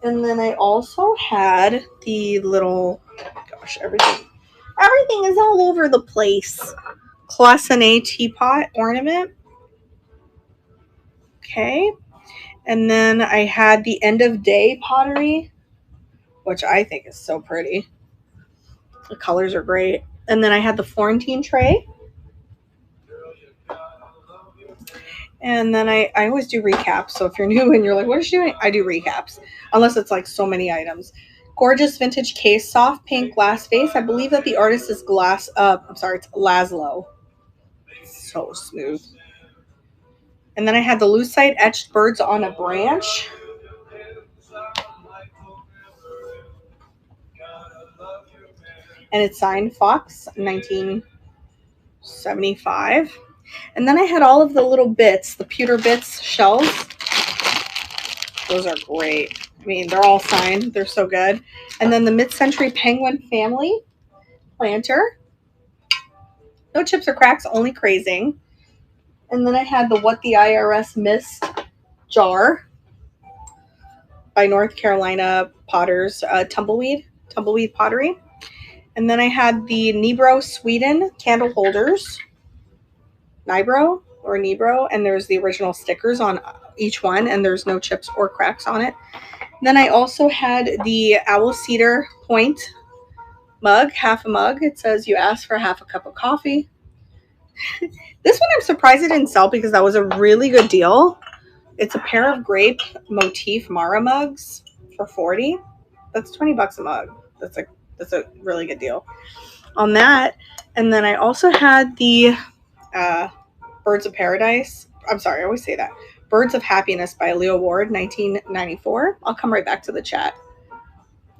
And then I also had the little, gosh, everything is all over the place. Cloisonné teapot ornament. Okay. And then I had the end of day pottery, which I think is so pretty. The colors are great. And then I had the Florentine tray. And then I always do recaps. So if you're new and you're like, what is she doing? I do recaps. Unless it's like so many items. Gorgeous vintage case, soft pink glass vase. I believe that the artist is it's Laszlo. It's so smooth. And then I had the lucite etched birds on a branch. And it's signed Fox 1975. And then I had all of the little bits, the pewter bits shells. Those are great. I mean, they're all signed. They're so good. And then the Mid-Century Penguin Family planter. No chips or cracks, only crazing. And then I had the What the IRS Missed jar by North Carolina Potters, tumbleweed pottery. And then I had the Nibro Sweden candle holders. Nibro, and there's the original stickers on each one, and there's no chips or cracks on it. Then I also had the Owl Cedar Point mug, half a mug. It says you asked for half a cup of coffee. This one I'm surprised it didn't sell because that was a really good deal. It's a pair of grape motif Mara mugs for 40. That's $20 a mug. That's a really good deal on that. And then I also had the Birds of Paradise. I'm sorry, I always say that. Birds of Happiness by Leo Ward, 1994. I'll come right back to the chat.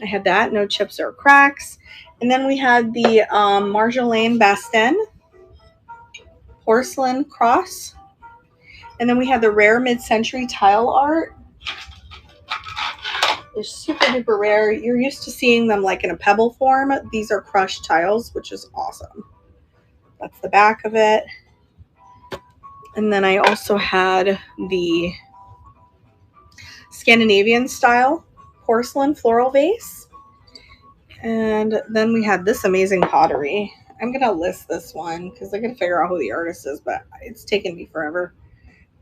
I had that, no chips or cracks. And then we had the Marjolaine Bastin porcelain cross. And then we had the rare mid-century tile art. They're super duper rare. You're used to seeing them like in a pebble form. These are crushed tiles, which is awesome. That's the back of it. And then I also had the Scandinavian style porcelain floral vase. And then we had this amazing pottery. I'm going to list this one because I got to figure out who the artist is, but it's taken me forever.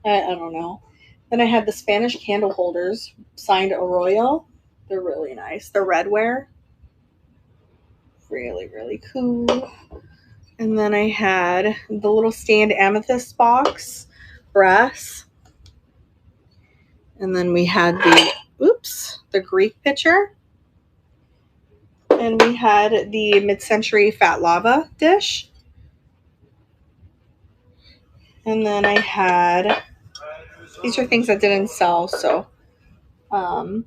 I don't know. Then I had the Spanish candle holders signed Arroyo. They're really nice. They're redware. Really, really cool. And then I had the little stand amethyst box, brass. And then we had the Greek pitcher. And we had the mid-century fat lava dish. And then I had, these are things that didn't sell, so the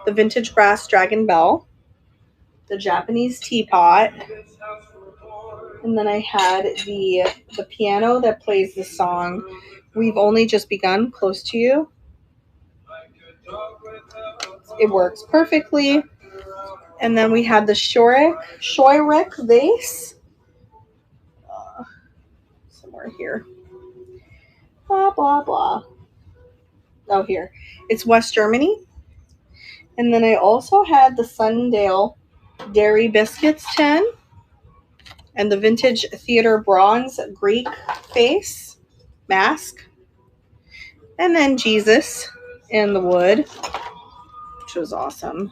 vintage brass dragon bell, the Japanese teapot, and then I had the piano that plays the song We've Only Just Begun, Close to You. It works perfectly. And then we had the Shoyrick vase. Somewhere here. Blah, blah, blah. Oh, here. It's West Germany. And then I also had the Sundale Dairy Biscuits tin and the vintage theater bronze Greek face mask. And then Jesus in the wood, which was awesome.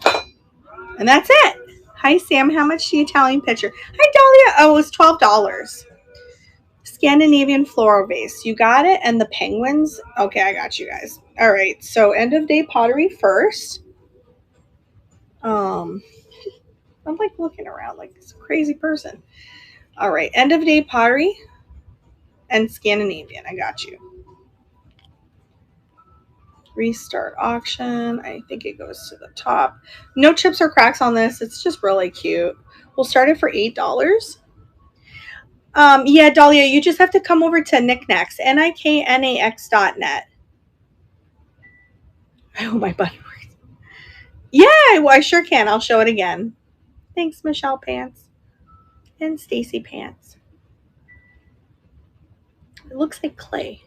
And that's it. Hi, Sam. How much the Italian pitcher? Hi, Dahlia. Oh, it was $12. Scandinavian floral vase. You got it. And the penguins. Okay, I got you guys. All right. So end of day pottery first. I'm like looking around like this crazy person. All right. End of day pottery and Scandinavian. I got you. Restart auction. I think it goes to the top. No chips or cracks on this. It's just really cute. We'll start it for $8. Yeah, Dahlia, you just have to come over to Knickknacks, niknax.net. I hope my button works. Yeah, I sure can. I'll show it again. Thanks, Michelle Pants and Stacy Pants. It looks like clay,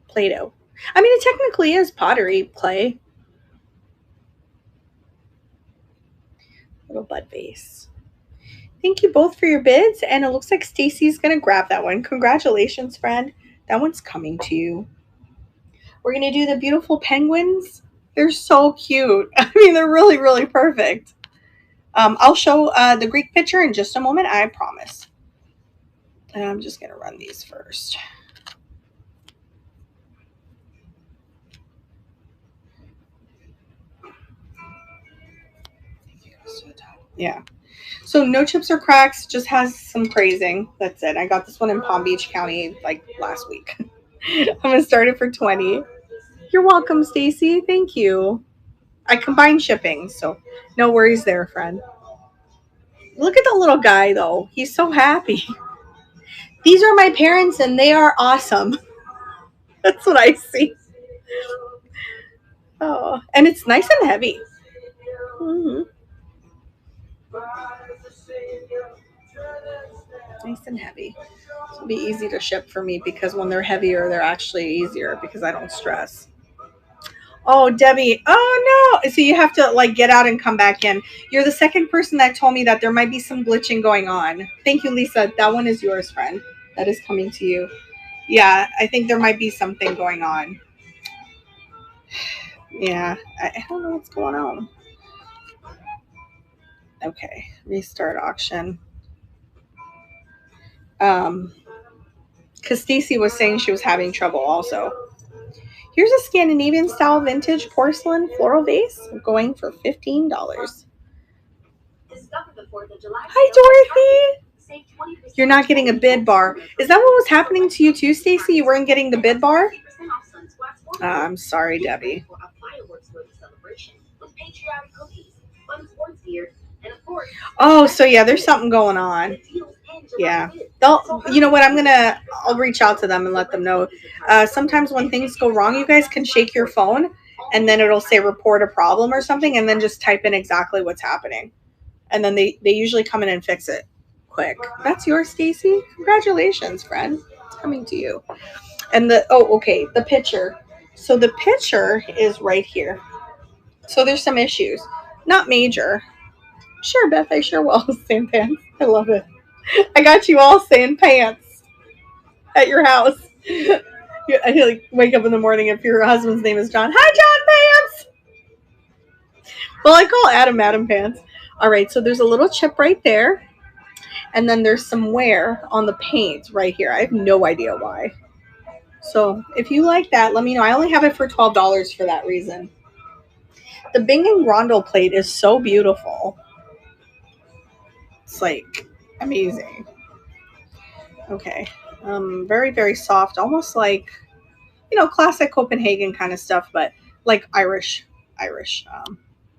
Play-Doh. I mean, it technically is pottery clay. Little bud vase. Thank you both for your bids, and it looks like Stacy's going to grab that one. Congratulations, friend. That one's coming to you. We're going to do the beautiful penguins. They're so cute. I mean, they're really, really perfect. I'll show the Greek picture in just a moment, I promise. And I'm just going to run these first. Yeah. So no chips or cracks, just has some crazing. That's it. I got this one in Palm Beach County like last week. I'm going to start it for $20. You're welcome, Stacy. Thank you. I combined shipping, so no worries there, friend. Look at the little guy, though. He's so happy. These are my parents, and they are awesome. That's what I see. Oh, and it's nice and heavy. Mm-hmm. Nice and heavy. It'll be easy to ship for me because when they're heavier, they're actually easier because I don't stress. Oh, Debbie. Oh, no. So you have to like get out and come back in. You're the second person that told me that there might be some glitching going on. Thank you, Lisa. That one is yours, friend. That is coming to you. Yeah, I think there might be something going on. Yeah, I don't know what's going on. Okay, restart auction. Because Stacy was saying she was having trouble also. Here's a Scandinavian style vintage porcelain floral vase going for $15. Hi, Dorothy. You're not getting a bid bar. Is that what was happening to you too, Stacy? You weren't getting the bid bar? I'm sorry, Debbie. Oh, so yeah, there's something going on. Yeah. You know what? I'll reach out to them and let them know. Sometimes when things go wrong, you guys can shake your phone and then it'll say report a problem or something, and then just type in exactly what's happening. And then they usually come in and fix it quick. That's yours, Stacy. Congratulations, friend. It's coming to you. And the picture. So the picture is right here. So there's some issues. Not major. Sure, Beth, I sure will. Sand pants. I love it. I got you all saying pants at your house. I like wake up in the morning if your husband's name is John. Hi, John Pants. Well, I call Adam Pants. All right, so there's a little chip right there, and then there's some wear on the paint right here. I have no idea why. So if you like that, let me know. I only have it for $12 for that reason. The Bing and Grundle plate is so beautiful. It's like amazing. Okay. Very, very soft, almost like, classic Copenhagen kind of stuff, but like Irish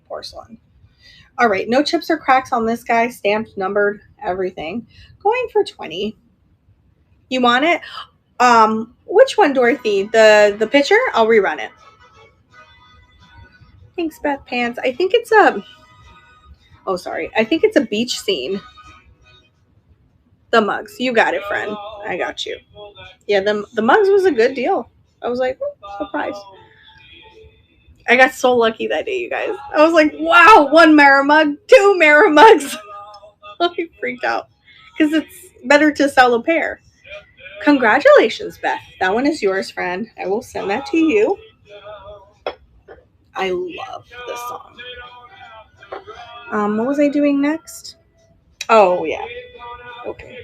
porcelain. All right, no chips or cracks on this guy, stamped, numbered, everything. Going for 20. You want it? Which one, Dorothy? The picture? I'll rerun it. Thanks, Beth Pants. I think it's I think it's a beach scene. The mugs. You got it, friend. I got you. Yeah, the mugs was a good deal. I was like, surprised. I got so lucky that day, you guys. I was like, wow, 1 Mara mug, 2 Mara mugs. I freaked out because it's better to sell a pair. Congratulations, Beth. That one is yours, friend. I will send that to you. I love this song. What was I doing next? Oh, yeah. Okay.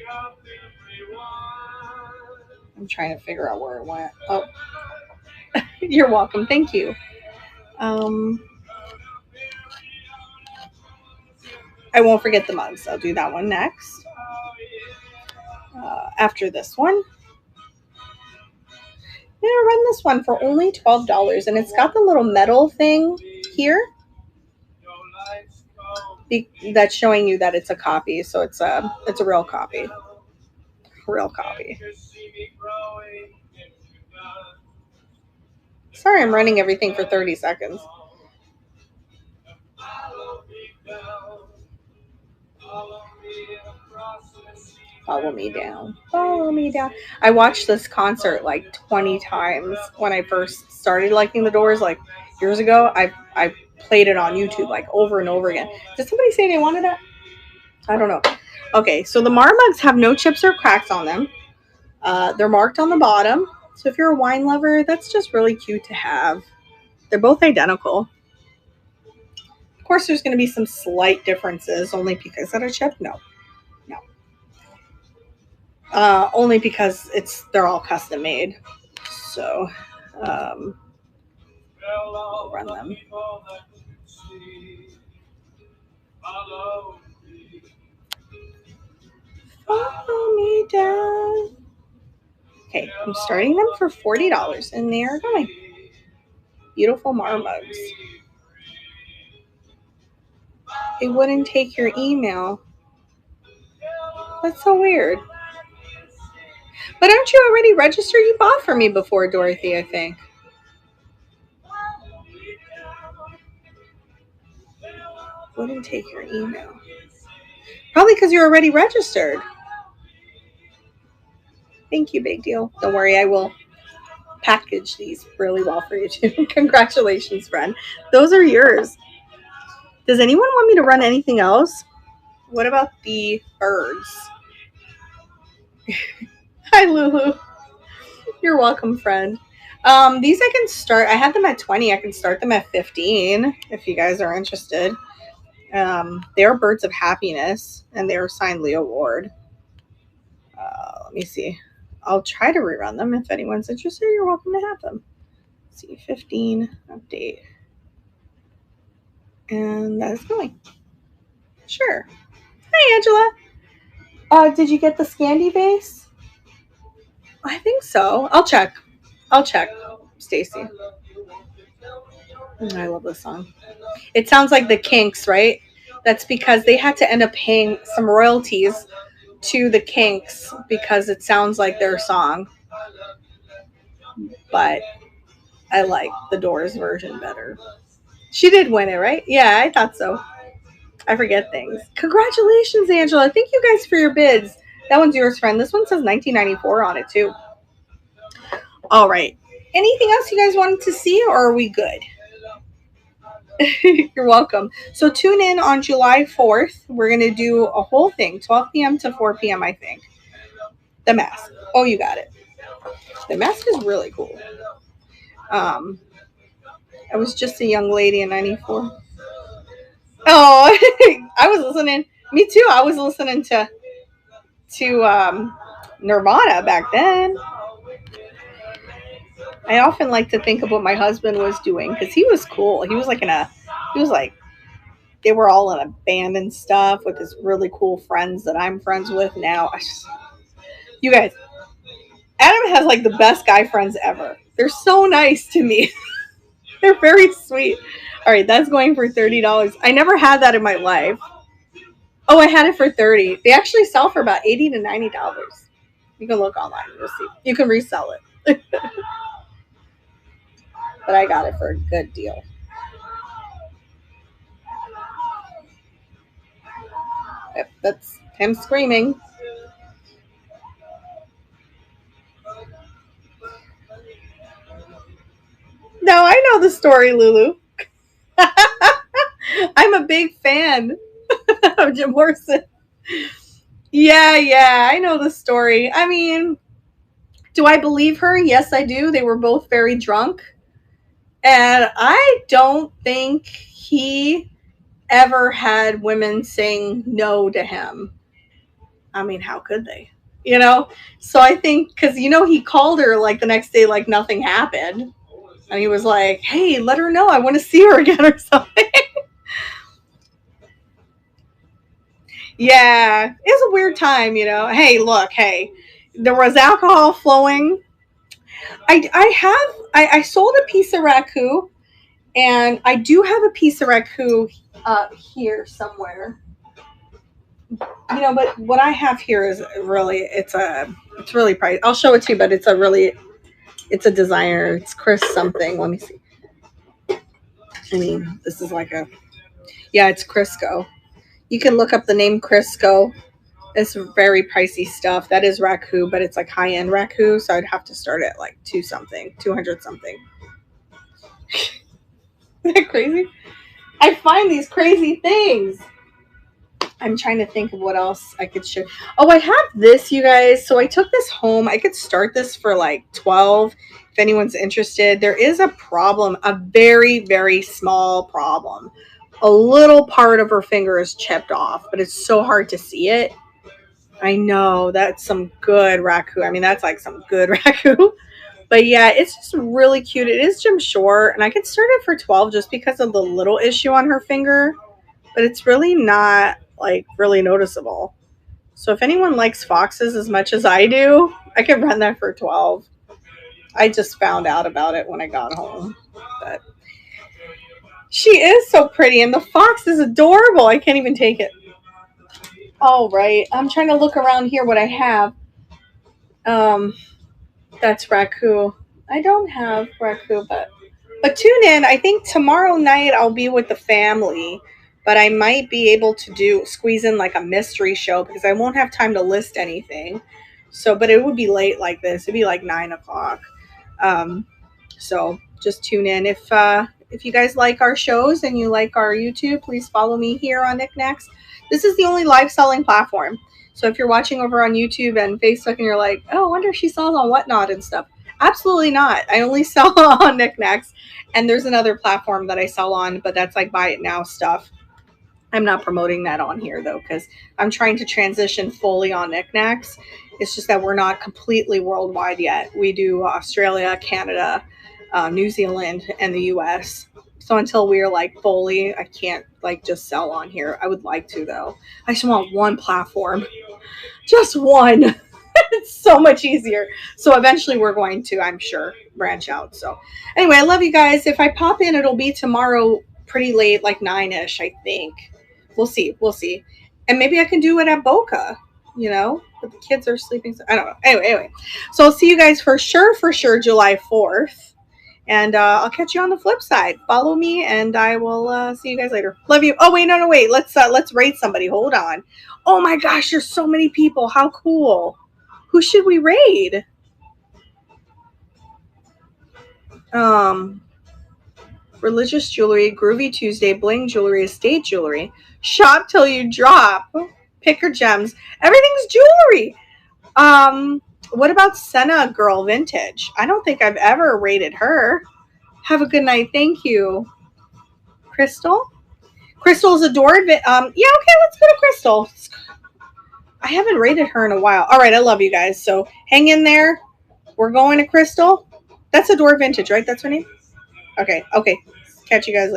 I'm trying to figure out where it went. Oh, you're welcome. Thank you. I won't forget the mugs. I'll do that one next. After this one. I'm going to run this one for only $12, and it's got the little metal thing here that's showing you that it's a copy. So it's a real copy. Real copy. Sorry, I'm running everything for 30 seconds. Follow me down. Follow me down. I watched this concert like 20 times when I first started liking the Doors, like years ago. I played it on YouTube like over and over again. Did somebody say they wanted it? I don't know. Okay, so the Mar mugs have no chips or cracks on them. They're marked on the bottom. So if you're a wine lover, that's just really cute to have. They're both identical. Of course, there's going to be some slight differences only because of a chip. No. Only because they're all custom made. So, we'll run them. Follow me down. Okay, I'm starting them for $40, and they are going. Beautiful Mar mugs. It wouldn't take your email. That's so weird. But aren't you already registered? You bought for me before, Dorothy, I think. Wouldn't take your email. Probably because you're already registered. Thank you, big deal. Don't worry, I will package these really well for you too. Congratulations, friend. Those are yours. Does anyone want me to run anything else? What about the birds? Hi, Lulu. You're welcome, friend. These I can start. I had them at 20. I can start them at 15 if you guys are interested. They're Birds of Happiness, and they're signed Leo Ward. Let me see. I'll try to rerun them. If anyone's interested, you're welcome to have them. Let's see, 15 update. And that is going. Sure. Hi, Angela. Did you get the Scandi base? I think so. I'll check, Stacy. I love this song. It sounds like the Kinks, right? That's because they had to end up paying some royalties to the Kinks because it sounds like their song. But I like the Doors version better. She did win it, right? Yeah, I thought so. I forget things. Congratulations, Angela. Thank you guys for your bids. That one's yours, friend. This one says 1994 on it, too. All right. Anything else you guys wanted to see, or are we good? You're welcome. So tune in on July 4th. We're going to do a whole thing, 12 p.m. to 4 p.m., I think. The mask. Oh, you got it. The mask is really cool. I was just a young lady in 94. Oh, I was listening. Me too. I was listening to Nirvana back then. I often like to think of what my husband was doing because he was cool. He was like they were all in a band and stuff with his really cool friends that I'm friends with now. You guys, Adam has like the best guy friends ever. They're so nice to me. They're very sweet. All right, that's going for $30. I never had that in my life. Oh, I had it for $30. They actually sell for about $80 to $90. You can look online. You'll see. You can resell it. But I got it for a good deal. Yep, that's him screaming. No, I know the story, Lulu. I'm a big fan of Jim Morrison. Yeah, I know the story. I mean, do I believe her? Yes, I do. They were both very drunk. And I don't think he ever had women saying no to him. I mean, how could they? You know? So I think, because, he called her like the next day, like nothing happened. And he was like, hey, let her know I want to see her again or something. Yeah, it's a weird time, Hey, look, there was alcohol flowing. I sold a piece of raku, and I do have a piece of raku here somewhere. But what I have here is really it's really pricey. I'll show it to you, but it's a designer. It's Chris something. Let me see. I mean, this is like it's Crisco. You can look up the name Crisco. It's very pricey stuff. That is raku, but it's like high end raku, so I'd have to start at like 200 something. Isn't that crazy? I find these crazy things. I'm trying to think of what else I could show. Oh, I have this, you guys. So I took this home. I could start this for like 12 if anyone's interested. There is a problem, a very, very small problem. A little part of her finger is chipped off, but it's so hard to see it. I know, that's some good raku. I mean, that's like some good raku. But yeah, it's just really cute. It is Jim Shore, and I could start it for 12 just because of the little issue on her finger. But it's really not like really noticeable. So if anyone likes foxes as much as I do, I could run that for 12. I just found out about it when I got home. But she is so pretty, and the fox is adorable. I can't even take it. All right, I'm trying to look around here what I have. That's raku. I don't have raku, but tune in. I think tomorrow night I'll be with the family, but I might be able to squeeze in like a mystery show because I won't have time to list anything. So, but it would be late like this. It'd be like 9:00. So just tune in. If you guys like our shows and you like our YouTube, please follow me here on Knickknacks. This is the only live selling platform. So if you're watching over on YouTube and Facebook and you're like, oh, I wonder if she sells on Whatnot and stuff. Absolutely not. I only sell on Knickknacks. And there's another platform that I sell on, but that's like buy it now stuff. I'm not promoting that on here though, because I'm trying to transition fully on knickknacks. It's just that we're not completely worldwide yet. We do Australia, Canada, New Zealand, and the US. So until we're like fully, I can't like just sell on here. I would like to though. I just want one platform, just one. It's so much easier. So eventually we're going to, I'm sure, branch out. So anyway, I love you guys. If I pop in, it'll be tomorrow pretty late, like 9ish, I think. We'll see. We'll see. And maybe I can do it at Boca, but the kids are sleeping. So I don't know. Anyway. So I'll see you guys for sure, July 4th. And I'll catch you on the flip side. Follow me, and I will see you guys later. Love you. Oh wait, no, wait. Let's rate somebody. Hold on. Oh my gosh, there's so many people. How cool. Who should we raid? Religious jewelry, Groovy Tuesday, Bling Jewelry, Estate Jewelry, Shop Till You Drop, Picker Gems. Everything's jewelry. What about Senna Girl Vintage? I don't think I've ever rated her. Have a good night. Thank you. Crystal? Crystal's adored. Yeah, okay, let's go to Crystal. I haven't rated her in a while. All right, I love you guys. So hang in there. We're going to Crystal. That's Adore Vintage, right? That's her name? Okay. Catch you guys later.